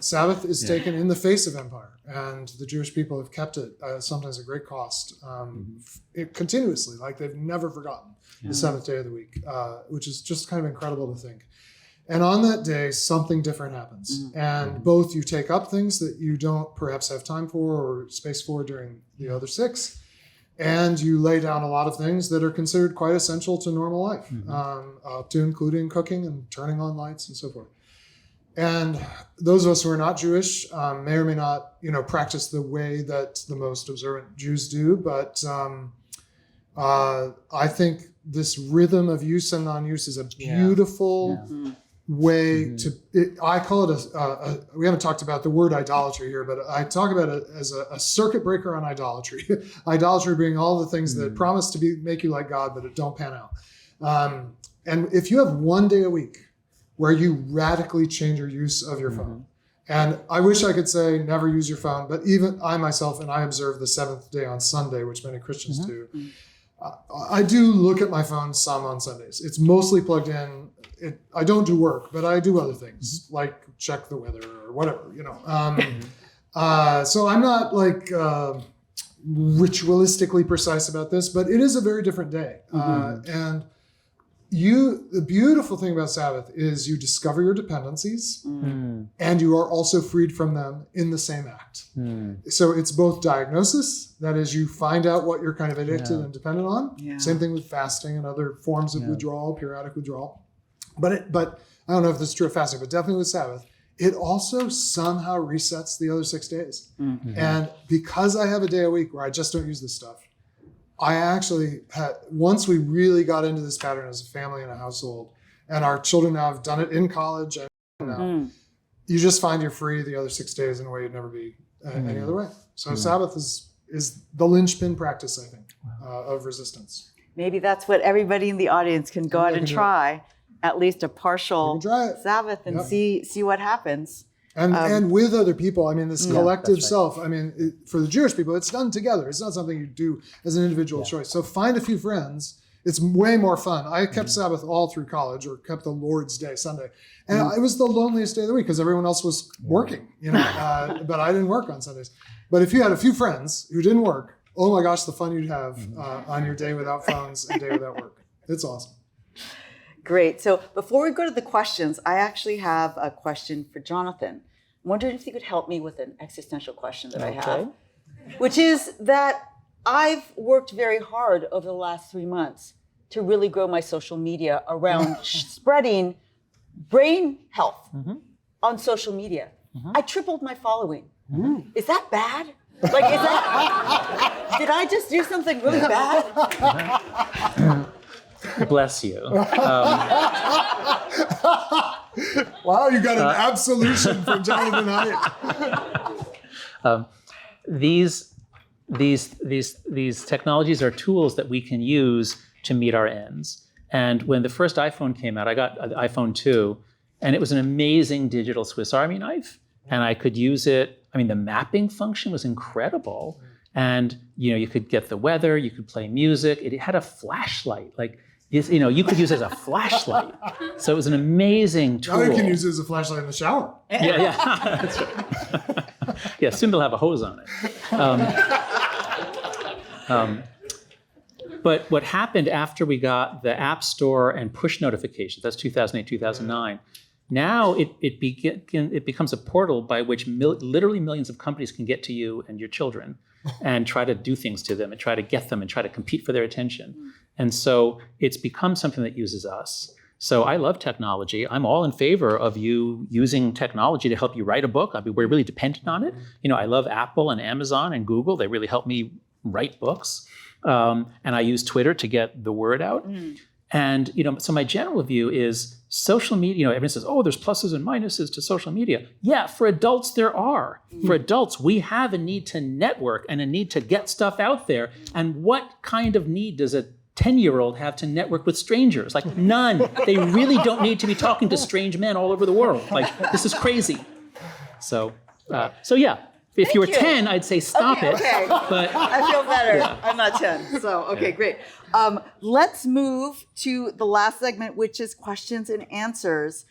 Sabbath is taken in the face of empire, and the Jewish people have kept it, sometimes at great cost, continuously, like they've never forgotten the seventh day of the week, which is just kind of incredible to think. And on that day, something different happens. And both you take up things that you don't perhaps have time for or space for during the other 6, and you lay down a lot of things that are considered quite essential to normal life, up to including cooking and turning on lights and so forth. And those of us who are not Jewish may or may not, practice the way that the most observant Jews do, but I think this rhythm of use and non-use is a beautiful way to, I call it we haven't talked about the word idolatry here, but I talk about it as a circuit breaker on idolatry. Idolatry being all the things that promise to make you like God, but it don't pan out. And if you have one day a week where you radically change your use of your phone, and I wish I could say never use your phone, but even I myself, and I observe the 7th day on Sunday, which many Christians do, I do look at my phone some on Sundays. It's mostly plugged in. I don't do work, but I do other things like check the weather or whatever, So I'm not like ritualistically precise about this, but it is a very different day. And the beautiful thing about Sabbath is you discover your dependencies and you are also freed from them in the same act. So it's both diagnosis, that is, you find out what you're kind of addicted and dependent on. Same thing with fasting and other forms of withdrawal, periodic withdrawal. But I don't know if this is true of fasting, but definitely with Sabbath, it also somehow resets the other 6 days. And because I have a day a week where I just don't use this stuff, I actually had, once we really got into this pattern as a family and a household, and our children now have done it in college, and you just find you're free the other 6 days in a way you'd never be any other way. So Sabbath is the linchpin practice, I think, of resistance. Maybe that's what everybody in the audience can go out and try. At least a partial Sabbath and see what happens. And with other people, I mean, this collective self, I mean, for the Jewish people, it's done together. It's not something you do as an individual choice. So find a few friends. It's way more fun. I kept Sabbath all through college, or kept the Lord's Day, Sunday. And it was the loneliest day of the week because everyone else was working, but I didn't work on Sundays. But if you had a few friends who didn't work, oh my gosh, the fun you'd have on your day without phones and day without work. It's awesome. Great. So before we go to the questions, I actually have a question for Jonathan. I'm wondering if you could help me with an existential question that I have, which is that I've worked very hard over the last 3 months to really grow my social media around spreading brain health on social media. I tripled my following. Is that bad? Like, did I just do something really bad? Bless you. Wow, you got an absolution from Jonathan Haidt. These technologies are tools that we can use to meet our ends. And when the first iPhone came out, I got the iPhone 2, and it was an amazing digital Swiss Army knife. And I could use it. I mean, the mapping function was incredible. And you could get the weather, you could play music. It had a flashlight, like you could use it as a flashlight. So it was an amazing tool. Now you can use it as a flashlight in the shower. Yeah, that's right. Yeah, soon they'll have a hose on it. But what happened after we got the App Store and push notifications, that's 2008, 2009, now it becomes a portal by which literally millions of companies can get to you and your children and try to do things to them and try to get them and try to compete for their attention. And so it's become something that uses us. So I love technology. I'm all in favor of you using technology to help you write a book. I mean, we're really dependent on it. I love Apple and Amazon and Google. They really help me write books. And I use Twitter to get the word out. And so my general view is social media. Everyone says, "Oh, there's pluses and minuses to social media." Yeah, for adults there are. For adults, we have a need to network and a need to get stuff out there. And what kind of need does a 10-year-old have to network with strangers? Like none. They really don't need to be talking to strange men all over the world. Like this is crazy. So yeah. If you were 10, I'd say stop it. Okay. But I feel better. Yeah. I'm not 10. So, okay, great. Let's move to the last segment, which is questions and answers.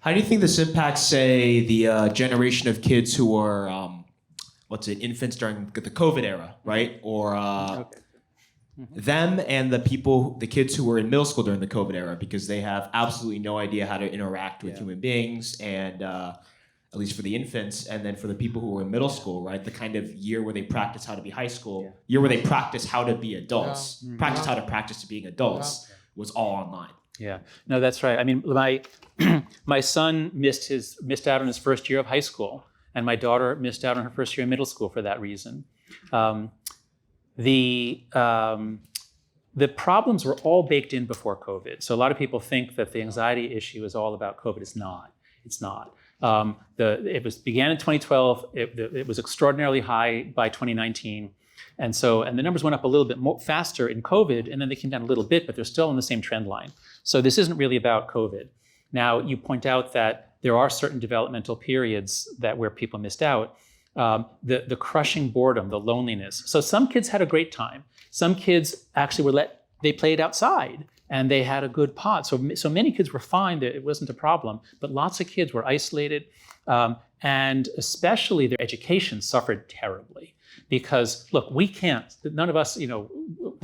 How do you think this impacts, say, the generation of kids who were, infants during the COVID era, right? Or them and the kids who were in middle school during the COVID era, because they have absolutely no idea how to interact with human beings, and at least for the infants, and then for the people who were in middle school, right? The kind of year where they practice how to be high school, year where they practice how to be adults, practice how to practice to being adults, was all online. Yeah, no, that's right. I mean, my son missed out on his first year of high school, and my daughter missed out on her first year in middle school for that reason. The problems were all baked in before COVID. So a lot of people think that the anxiety issue is all about COVID. It's not. It's not. It began in 2012. It was extraordinarily high by 2019. And the numbers went up a little bit more faster in COVID, and then they came down a little bit, but they're still on the same trend line. So this isn't really about COVID. Now, you point out that there are certain developmental periods where people missed out. The crushing boredom, the loneliness. So some kids had a great time. Some kids actually they played outside and they had a good pod. So many kids were fine, that it wasn't a problem, but lots of kids were isolated, and especially their education suffered terribly. Because look, none of us,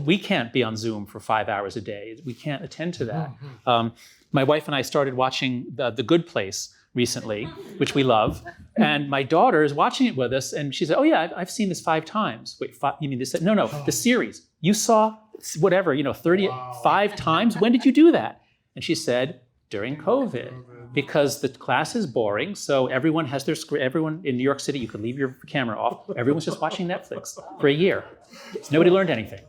we can't be on Zoom for 5 hours a day. We can't attend to that. My wife and I started watching The Good Place recently, which we love. And my daughter is watching it with us, and she said, "Oh yeah, I've seen this 5 times. Wait, you mean this? No, the series. You saw whatever, 35 times? When did you do that?" And she said, "During COVID. Because the class is boring, so everyone has their screen. Everyone in New York City, you could leave your camera off. Everyone's just watching Netflix for a year. Nobody learned anything.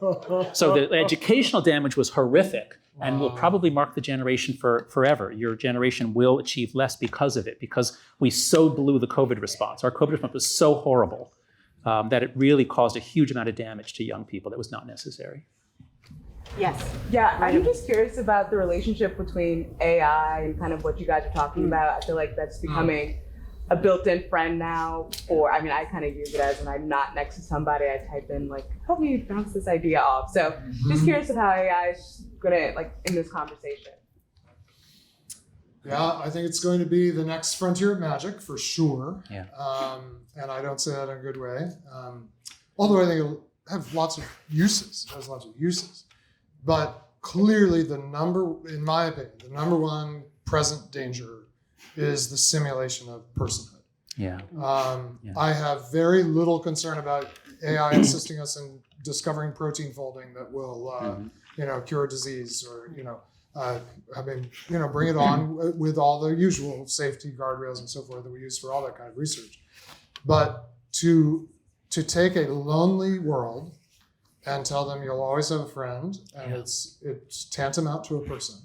So the educational damage was horrific, and will probably mark the generation for forever. Your generation will achieve less because of it, because we so blew the COVID response. Our COVID response was so horrible that it really caused a huge amount of damage to young people that was not necessary." Yes. Yeah, I'm just curious about the relationship between AI and kind of what you guys are talking about. I feel like that's becoming a built-in friend now. I kind of use it as when I'm not next to somebody, I type in help me bounce this idea off. So just curious of how AI is gonna in this conversation. Yeah, I think it's going to be the next frontier of magic for sure. Yeah. And I don't say that in a good way. Although I think it'll have lots of uses. It has lots of uses. But clearly in my opinion, the number one present danger is the simulation of personhood. Yeah. I have very little concern about AI assisting us in discovering protein folding that will, cure disease or, bring it on with all the usual safety guardrails and so forth that we use for all that kind of research. But to take a lonely world and tell them you'll always have a friend, and it's tantamount to a person,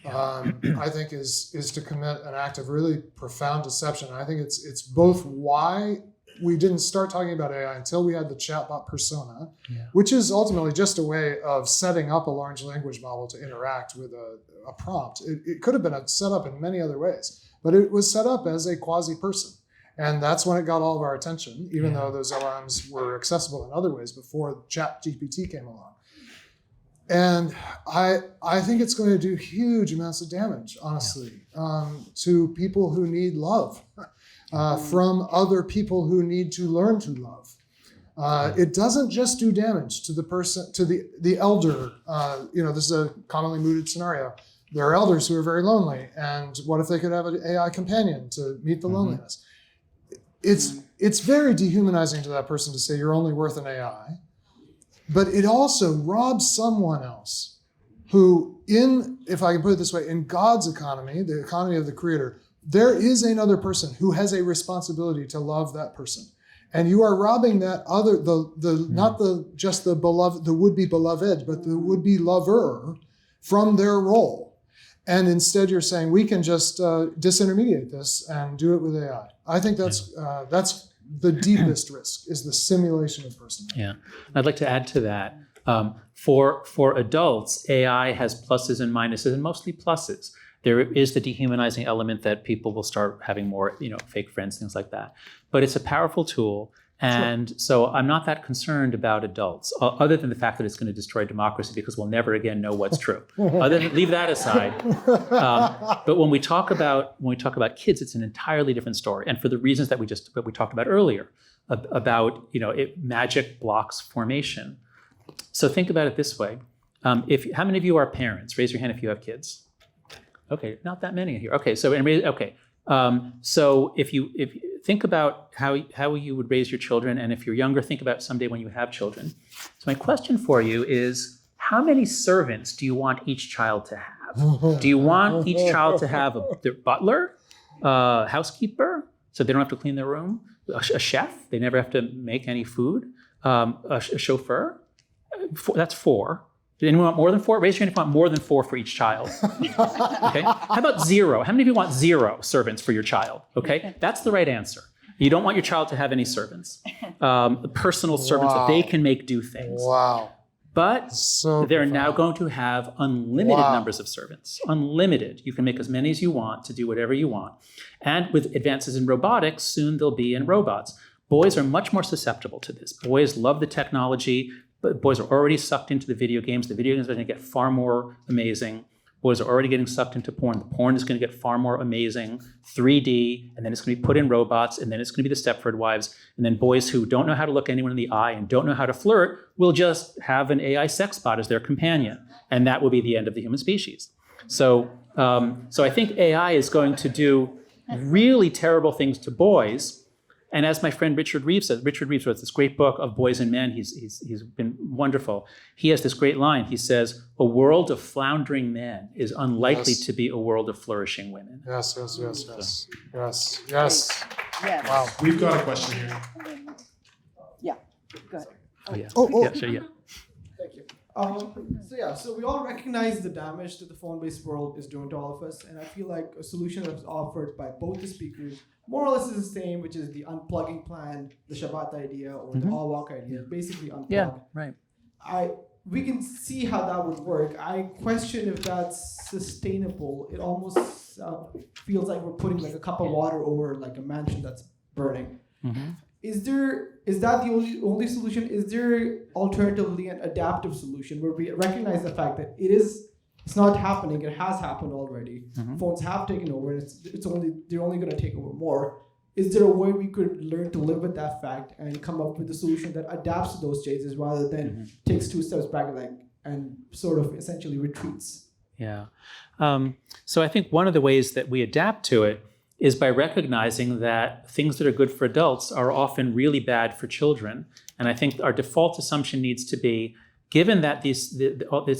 I think is to commit an act of really profound deception. And I think it's both why we didn't start talking about AI until we had the chatbot persona, which is ultimately just a way of setting up a large language model to interact with a prompt. It could have been set up in many other ways, but it was set up as a quasi-person. And that's when it got all of our attention, even though those LLMs were accessible in other ways before ChatGPT came along. And I think it's going to do huge amounts of damage, honestly, to people who need love from other people who need to learn to love. It doesn't just do damage to the person, to the elder. This is a commonly mooted scenario. There are elders who are very lonely, and what if they could have an AI companion to meet the loneliness? It's very dehumanizing to that person to say you're only worth an AI, but it also robs someone else who, if I can put it this way, in God's economy, the economy of the Creator, there is another person who has a responsibility to love that person. And you are robbing that other, not just the beloved, the would-be beloved, but the would-be lover from their role. And instead you're saying we can just disintermediate this and do it with AI. I think that's the deepest risk, is the simulation of personality. Yeah, I'd like to add to that. For adults, AI has pluses and minuses, and mostly pluses. There is the dehumanizing element that people will start having more, fake friends, things like that. But it's a powerful tool. And so I'm not that concerned about adults, other than the fact that it's going to destroy democracy because we'll never again know what's true. Leave that aside. But when we talk about kids, it's an entirely different story, and for the reasons that we talked about earlier, about magic blocks formation. So think about it this way: how many of you are parents? Raise your hand if you have kids. Okay, not that many here. Okay, so so if you think about how you would raise your children, and if you're younger, think about someday when you have children. So my question for you is, how many servants do you want each child to have? Do you want each child to have their butler, housekeeper, so they don't have to clean their room, a chef, they never have to make any food, a chauffeur? That's 4. Did anyone want more than 4? Raise your hand if you want more than 4 for each child. Okay. How about 0? How many of you want 0 servants for your child? Okay. That's the right answer. You don't want your child to have any servants, personal servants that they can make do things. Wow. But they're now going to have unlimited numbers of servants. Unlimited. You can make as many as you want to do whatever you want. And with advances in robotics, soon they'll be in robots. Boys are much more susceptible to this. Boys love the technology. But boys are already sucked into the video games. The video games are going to get far more amazing. Boys are already getting sucked into porn. The porn is going to get far more amazing, 3D, and then it's going to be put in robots, and then it's going to be the Stepford Wives. And then boys who don't know how to look anyone in the eye and don't know how to flirt will just have an AI sex bot as their companion. And that will be the end of the human species. So I think AI is going to do really terrible things to boys. And as my friend Richard Reeves says, Richard Reeves wrote this great book of Boys and Men. He's been wonderful. He has this great line. He says, "A world of floundering men is unlikely to be a world of flourishing women." Yes. Wow. We've got a question here. Yeah. Go ahead. Yeah. Sure. Yeah. Thank you. So we all recognize the damage that the phone-based world is doing to all of us, and I feel like a solution that was offered by both the speakers more or less is the same, which is the unplugging plan, the Shabbat idea, or the all walk idea. Basically unplug. Yeah, right. We can see how that would work. I question if that's sustainable. It almost feels like we're putting like a cup of water over like a mansion that's burning. Mm-hmm. Is that the only solution? Is there alternatively an adaptive solution where we recognize the fact that it's not happening, it has happened already. Mm-hmm. Phones have taken over, and they're only going to take over more. Is there a way we could learn to live with that fact and come up with a solution that adapts to those changes rather than takes 2 steps back and sort of essentially retreats? Yeah. So I think one of the ways that we adapt to it is by recognizing that things that are good for adults are often really bad for children. And I think our default assumption needs to be, given that this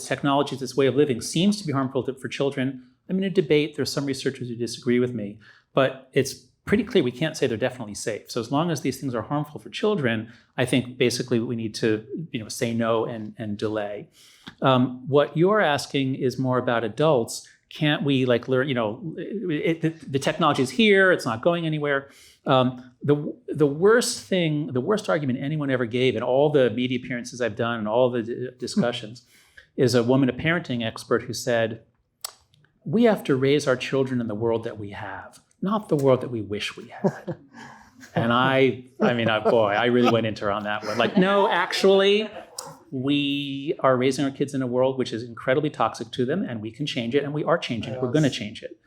technology, this way of living seems to be harmful for children, I'm in a debate. There's some researchers who disagree with me, but it's pretty clear we can't say they're definitely safe. So as long as these things are harmful for children, I think basically we need to say no and delay. What you're asking is more about adults, Can't we like learn, the technology is here, it's not going anywhere. The worst argument anyone ever gave in all the media appearances I've done and all the discussions is a woman, a parenting expert who said, we have to raise our children in the world that we have, not the world that we wish we had. And I really went into her on that one. Like, no, actually, we are raising our kids in a world which is incredibly toxic to them, and we can change it, and we are changing it. We're going to change it.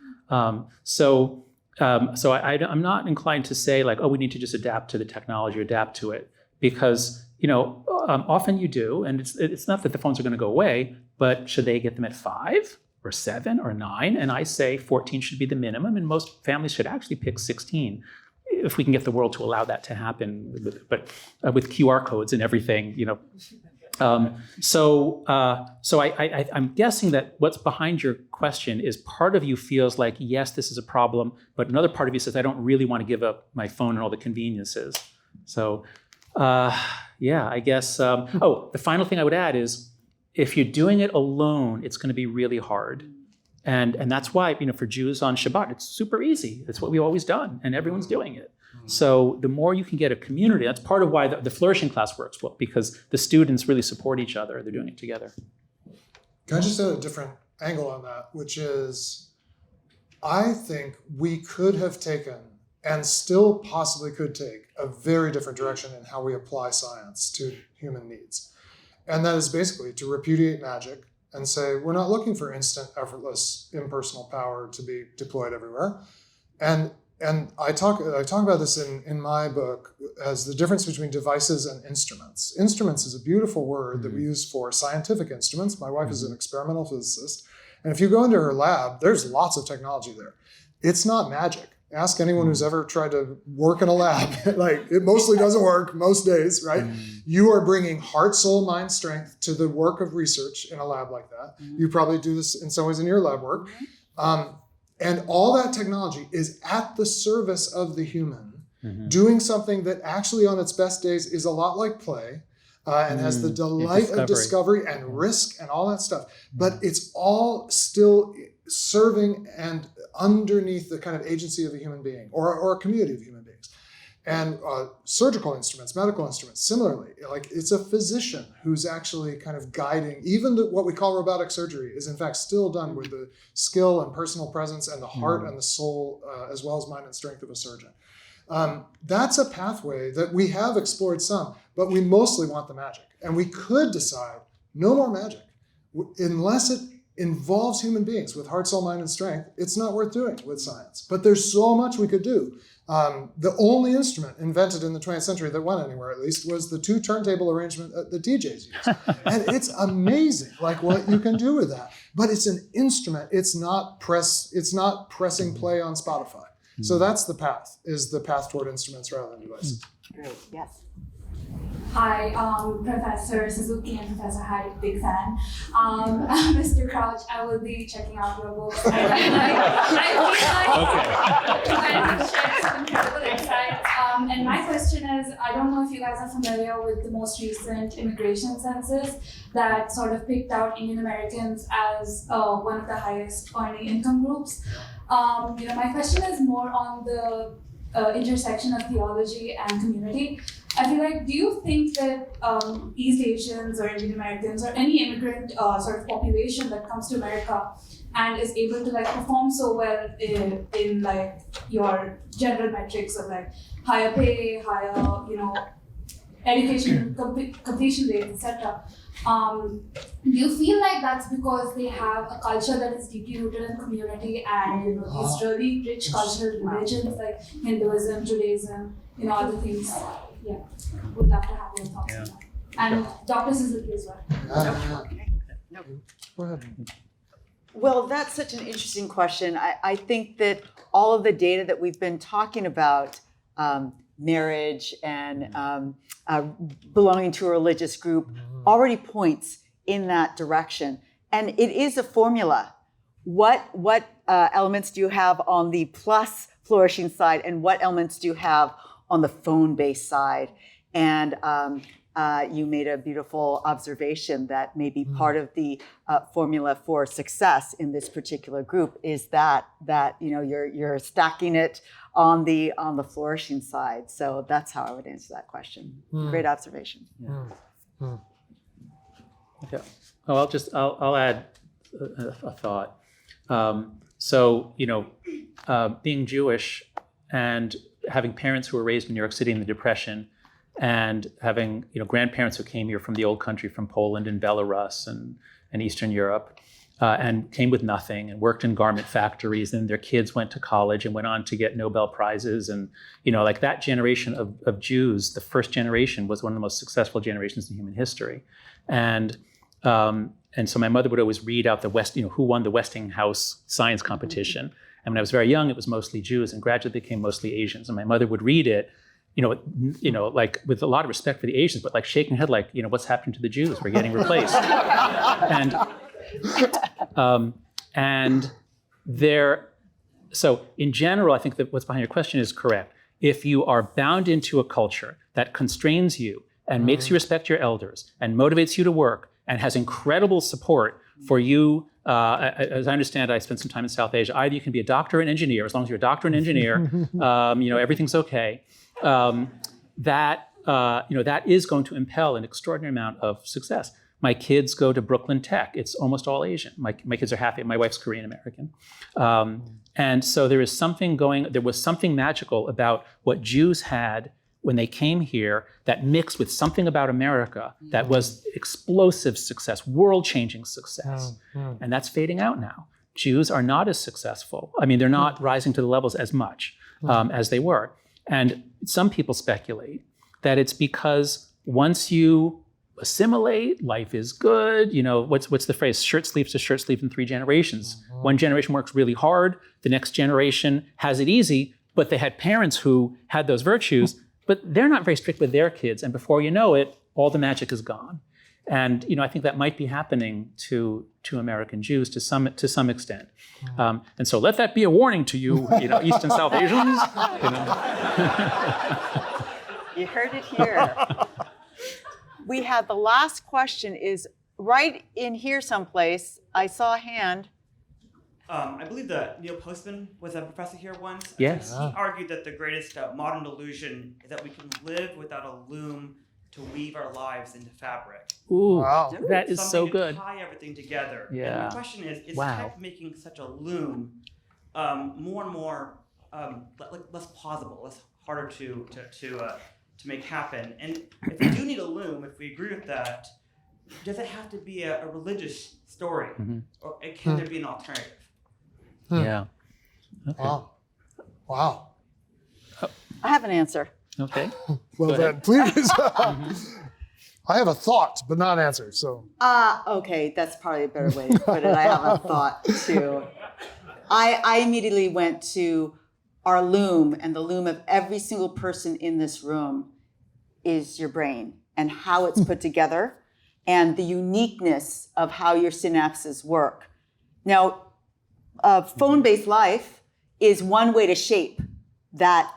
So I'm not inclined to say like, oh, we need to just adapt to the technology, adapt to it, because often you do, and it's not that the phones are going to go away, but should they get them at 5 or 7 or 9? And I say 14 should be the minimum, and most families should actually pick 16 if we can get the world to allow that to happen, but with QR codes and everything, So I'm guessing that what's behind your question is part of you feels like, yes, this is a problem, but another part of you says, I don't really want to give up my phone and all the conveniences. So, I guess, the final thing I would add is, if you're doing it alone, it's going to be really hard. And that's why, for Jews on Shabbat, it's super easy. It's what we've always done, and everyone's doing it. So the more you can get a community, that's part of why the flourishing class works well, because the students really support each other. They're doing it together. Can I just add a different angle on that, which is, I think we could have taken, and still possibly could take, a very different direction in how we apply science to human needs. And that is basically to repudiate magic and say, we're not looking for instant, effortless, impersonal power to be deployed everywhere. And I talk about this in my book as the difference between devices and instruments. Instruments is a beautiful word that we use for scientific instruments. My wife is an experimental physicist. And if you go into her lab, there's lots of technology there. It's not magic. Ask anyone who's ever tried to work in a lab. It mostly doesn't work most days, right? You are bringing heart, soul, mind, strength to the work of research in a lab like that. You probably do this in some ways in your lab work. And all that technology is at the service of the human, doing something that actually on its best days is a lot like play and has the delight of discovery and risk and all that stuff. But it's all still serving and underneath the kind of agency of a human being or a community of human beings. And surgical instruments, medical instruments, similarly, it's a physician who's actually kind of guiding. Even what we call robotic surgery is in fact still done with the skill and personal presence and the heart and the soul, as well as mind and strength of a surgeon. That's a pathway that we have explored some, but we mostly want the magic. And we could decide no more magic. Unless it involves human beings with heart, soul, mind, and strength, it's not worth doing with science. But there's so much we could do. The only instrument invented in the 20th century that went anywhere, at least, was the 2 turntable arrangement that the DJs use. And it's amazing, what you can do with that. But it's an instrument. It's not pressing play on Spotify. So that's the path, is the path toward instruments rather than devices. Great. Yes. Hi, Professor Suzuki and Professor Haidt, big fan. Mr. Crouch, I will be checking out your books. I feel like you guys have shared some incredible insights. And my question is, I don't know if you guys are familiar with the most recent immigration census that sort of picked out Indian Americans as one of the highest earning income groups. My question is more on the intersection of theology and community. I feel like, do you think that East Asians or Indian Americans or any immigrant sort of population that comes to America and is able to perform so well in your general metrics of higher pay, higher education completion rates, etc. Do you feel like that's because they have a culture that is deeply rooted in community and these really rich cultural religions like Hinduism, Judaism, other things? Yeah, would love to have your thoughts on that. And Dr. Suzuki as well. Go ahead. Well, that's such an interesting question. I think that all of the data that we've been talking about, marriage and belonging to a religious group, already points in that direction. And it is a formula. What elements do you have on the plus flourishing side, and what elements do you have on the phone-based side? And you made a beautiful observation that maybe part of the formula for success in this particular group is that you're stacking it on the flourishing side. So that's how I would answer that question. Great observation. Yeah. Oh, I'll add a thought. So being Jewish and having parents who were raised in New York City in the Depression, and having grandparents who came here from the old country, from Poland and Belarus and Eastern Europe, and came with nothing and worked in garment factories, and their kids went to college and went on to get Nobel Prizes, and like that generation of Jews, the first generation, was one of the most successful generations in human history, and so my mother would always read out who won the Westinghouse science competition. And when I was very young, it was mostly Jews, and gradually became mostly Asians. And my mother would read it, like with a lot of respect for the Asians, but like shaking her head, like, what's happening to the Jews? We're getting replaced. So in general, I think that what's behind your question is correct. If you are bound into a culture that constrains you and makes you respect your elders and motivates you to work and has incredible support for you, as I understand, I spent some time in South Asia. Either you can be a doctor or an engineer. As long as you're a doctor and engineer, everything's okay. That is going to impel an extraordinary amount of success. My kids go to Brooklyn Tech. It's almost all Asian. My kids are happy. My wife's Korean American. And so there was something magical about what Jews had when they came here that mixed with something about America that was explosive success, world-changing success. And that's fading out now. Jews are not as successful. I mean, they're not rising to the levels as much as they were. And some people speculate that it's because once you assimilate, life is good. What's the phrase? Shirt sleeves to shirt sleeve in 3 generations. One generation works really hard. The next generation has it easy, but they had parents who had those virtues, but they're not very strict with their kids. And before you know it, all the magic is gone. And I think that might be happening to American Jews to some extent. And so let that be a warning to you, East and South Asians. You heard it here. We had the last question is right in here someplace. I saw a hand. I believe that Neil Postman was a professor here once. Yes. He argued that the greatest modern delusion is that we can live without a loom to weave our lives into fabric. Ooh, Wow. that is so Something good. to tie everything together. Yeah. And my question is Wow. tech making such a loom more and more less plausible, less harder to make happen? And if we do need a loom, if we agree with that, does it have to be a religious story, or can there be an alternative? Yeah. Okay. Wow. I have an answer. Okay. Well Go then, please. I have a thought, but not an answer. So. Okay, that's probably a better way to put it. I have a thought too. I immediately went to our loom, and the loom of every single person in this room is your brain and how it's put together and the uniqueness of how your synapses work. Now, phone-based life is one way to shape that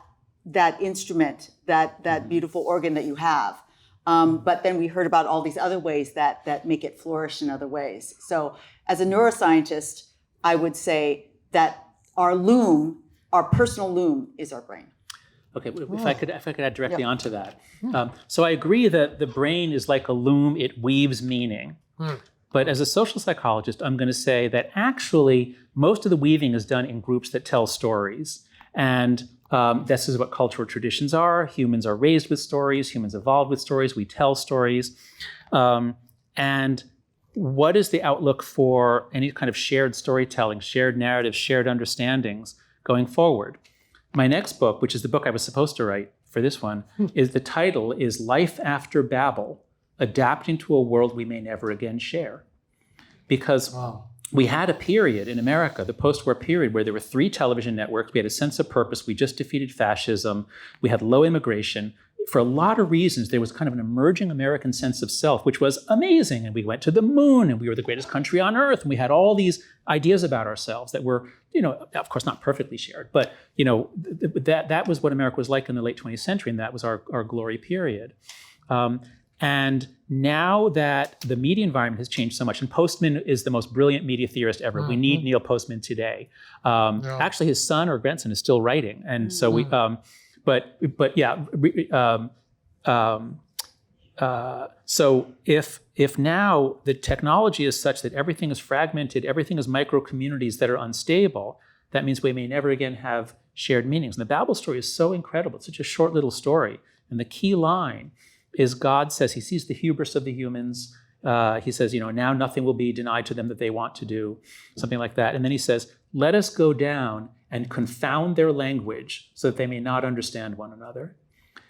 instrument, that beautiful organ that you have. But then we heard about all these other ways that make it flourish in other ways. So as a neuroscientist, I would say that our loom, our personal loom, is our brain. Okay, if I could add directly onto that. So I agree that the brain is like a loom, it weaves meaning. But as a social psychologist, I'm going to say that actually most of the weaving is done in groups that tell stories. And this is what cultural traditions are. Humans are raised with stories, humans evolve with stories, we tell stories. And what is the outlook for any kind of shared storytelling, shared narratives, shared understandings going forward? My next book, which is the book I was supposed to write for this one, the title is Life After Babel, Adapting to a World We May Never Again Share. Because we had a period in America, the post-war period, where there were 3 television networks, we had a sense of purpose, we just defeated fascism, we had low immigration. For a lot of reasons, there was kind of an emerging American sense of self, which was amazing. And we went to the moon, and we were the greatest country on earth. And we had all these ideas about ourselves that were, of course, not perfectly shared. But, that was what America was like in the late 20th century, and that was our glory period. And now that the media environment has changed so much, and Postman is the most brilliant media theorist ever. We need Neil Postman today. Actually, his son or grandson is still writing, and so we. So if now the technology is such that everything is fragmented, everything is micro communities that are unstable, that means we may never again have shared meanings. And the Babel story is so incredible. It's such a short little story, and the key line is God says he sees the hubris of the humans. He says, now nothing will be denied to them that they want to do, something like that. And then he says, let us go down and confound their language so that they may not understand one another.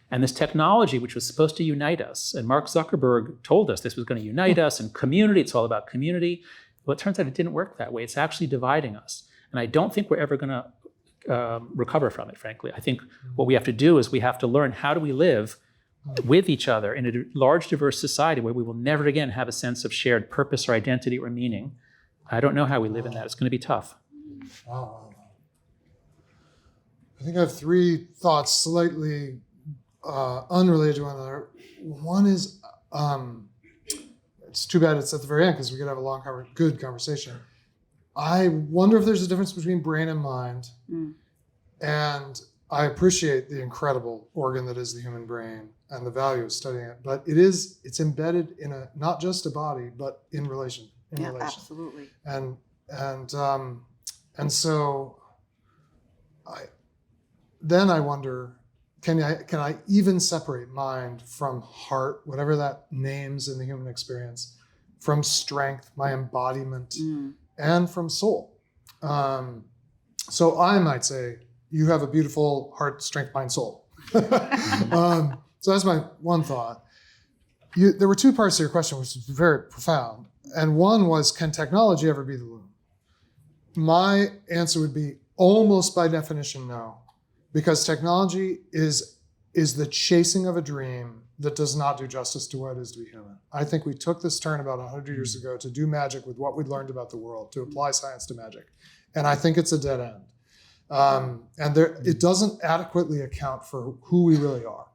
And this technology, which was supposed to unite us, and Mark Zuckerberg told us this was going to unite us, and community, it's all about community. Well, it turns out it didn't work that way. It's actually dividing us. And I don't think we're ever going to recover from it, frankly. I think what we have to do is we have to learn how do we live with each other in a large, diverse society where we will never again have a sense of shared purpose or identity or meaning. I don't know how we live in that. It's going to be tough. Wow. I think I have three thoughts slightly unrelated to one another. One is, it's too bad it's at the very end because we could have a long, good conversation. I wonder if there's a difference between brain and mind. And I appreciate the incredible organ that is the human brain and the value of studying it, but it's embedded in not just a body, but in relation. Absolutely. And so I wonder, can I even separate mind from heart, whatever that names in the human experience, from strength, my embodiment, and from soul? So I might say, you have a beautiful heart, strength, mind, soul. So that's my one thought. There were two parts to your question, which was very profound. And one was, can technology ever be the loom? My answer would be almost by definition, no. Because technology is the chasing of a dream that does not do justice to what it is to be human. I think we took this turn about 100 years ago to do magic with what we'd learned about the world, to apply science to magic. And I think it's a dead end. It doesn't adequately account for who we really are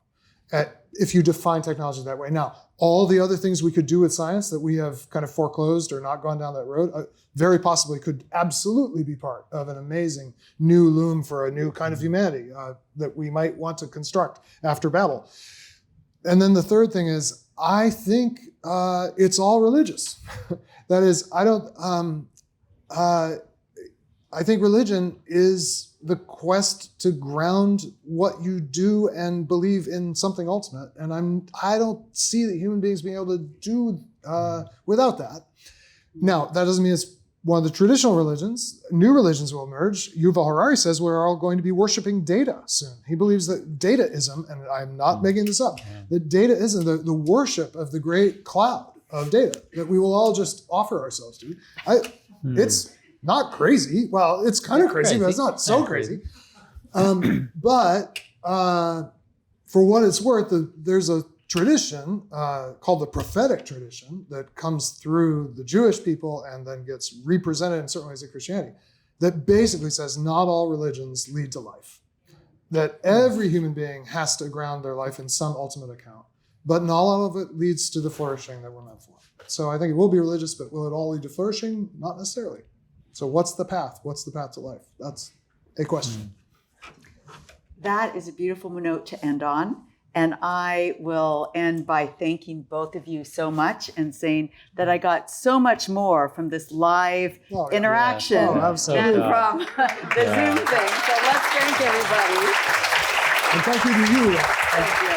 if you define technology that way. Now, all the other things we could do with science that we have kind of foreclosed or not gone down that road, very possibly could absolutely be part of an amazing new loom for a new kind of humanity that we might want to construct after Babel. And then the third thing is, I think it's all religious. That is, I think religion is the quest to ground what you do and believe in something ultimate. And I don't see that human beings being able to do without that. Now, that doesn't mean it's one of the traditional religions. New religions will emerge. Yuval Harari says we're all going to be worshiping data soon. He believes that dataism, and I'm not making this up, that dataism, the worship of the great cloud of data, that we will all just offer ourselves to. It's not crazy. Well, it's kind of crazy, but it's not so crazy. But for what it's worth, there's a tradition called the prophetic tradition that comes through the Jewish people and then gets represented in certain ways in Christianity that basically says not all religions lead to life. That every human being has to ground their life in some ultimate account, but not all of it leads to the flourishing that we're meant for. So I think it will be religious, but will it all lead to flourishing? Not necessarily. So what's the path? What's the path to life? That's a question. That is a beautiful note to end on. And I will end by thanking both of you so much and saying that I got so much more from this live interaction than from the Zoom thing. So let's thank everybody. And thank you to you. Thank you.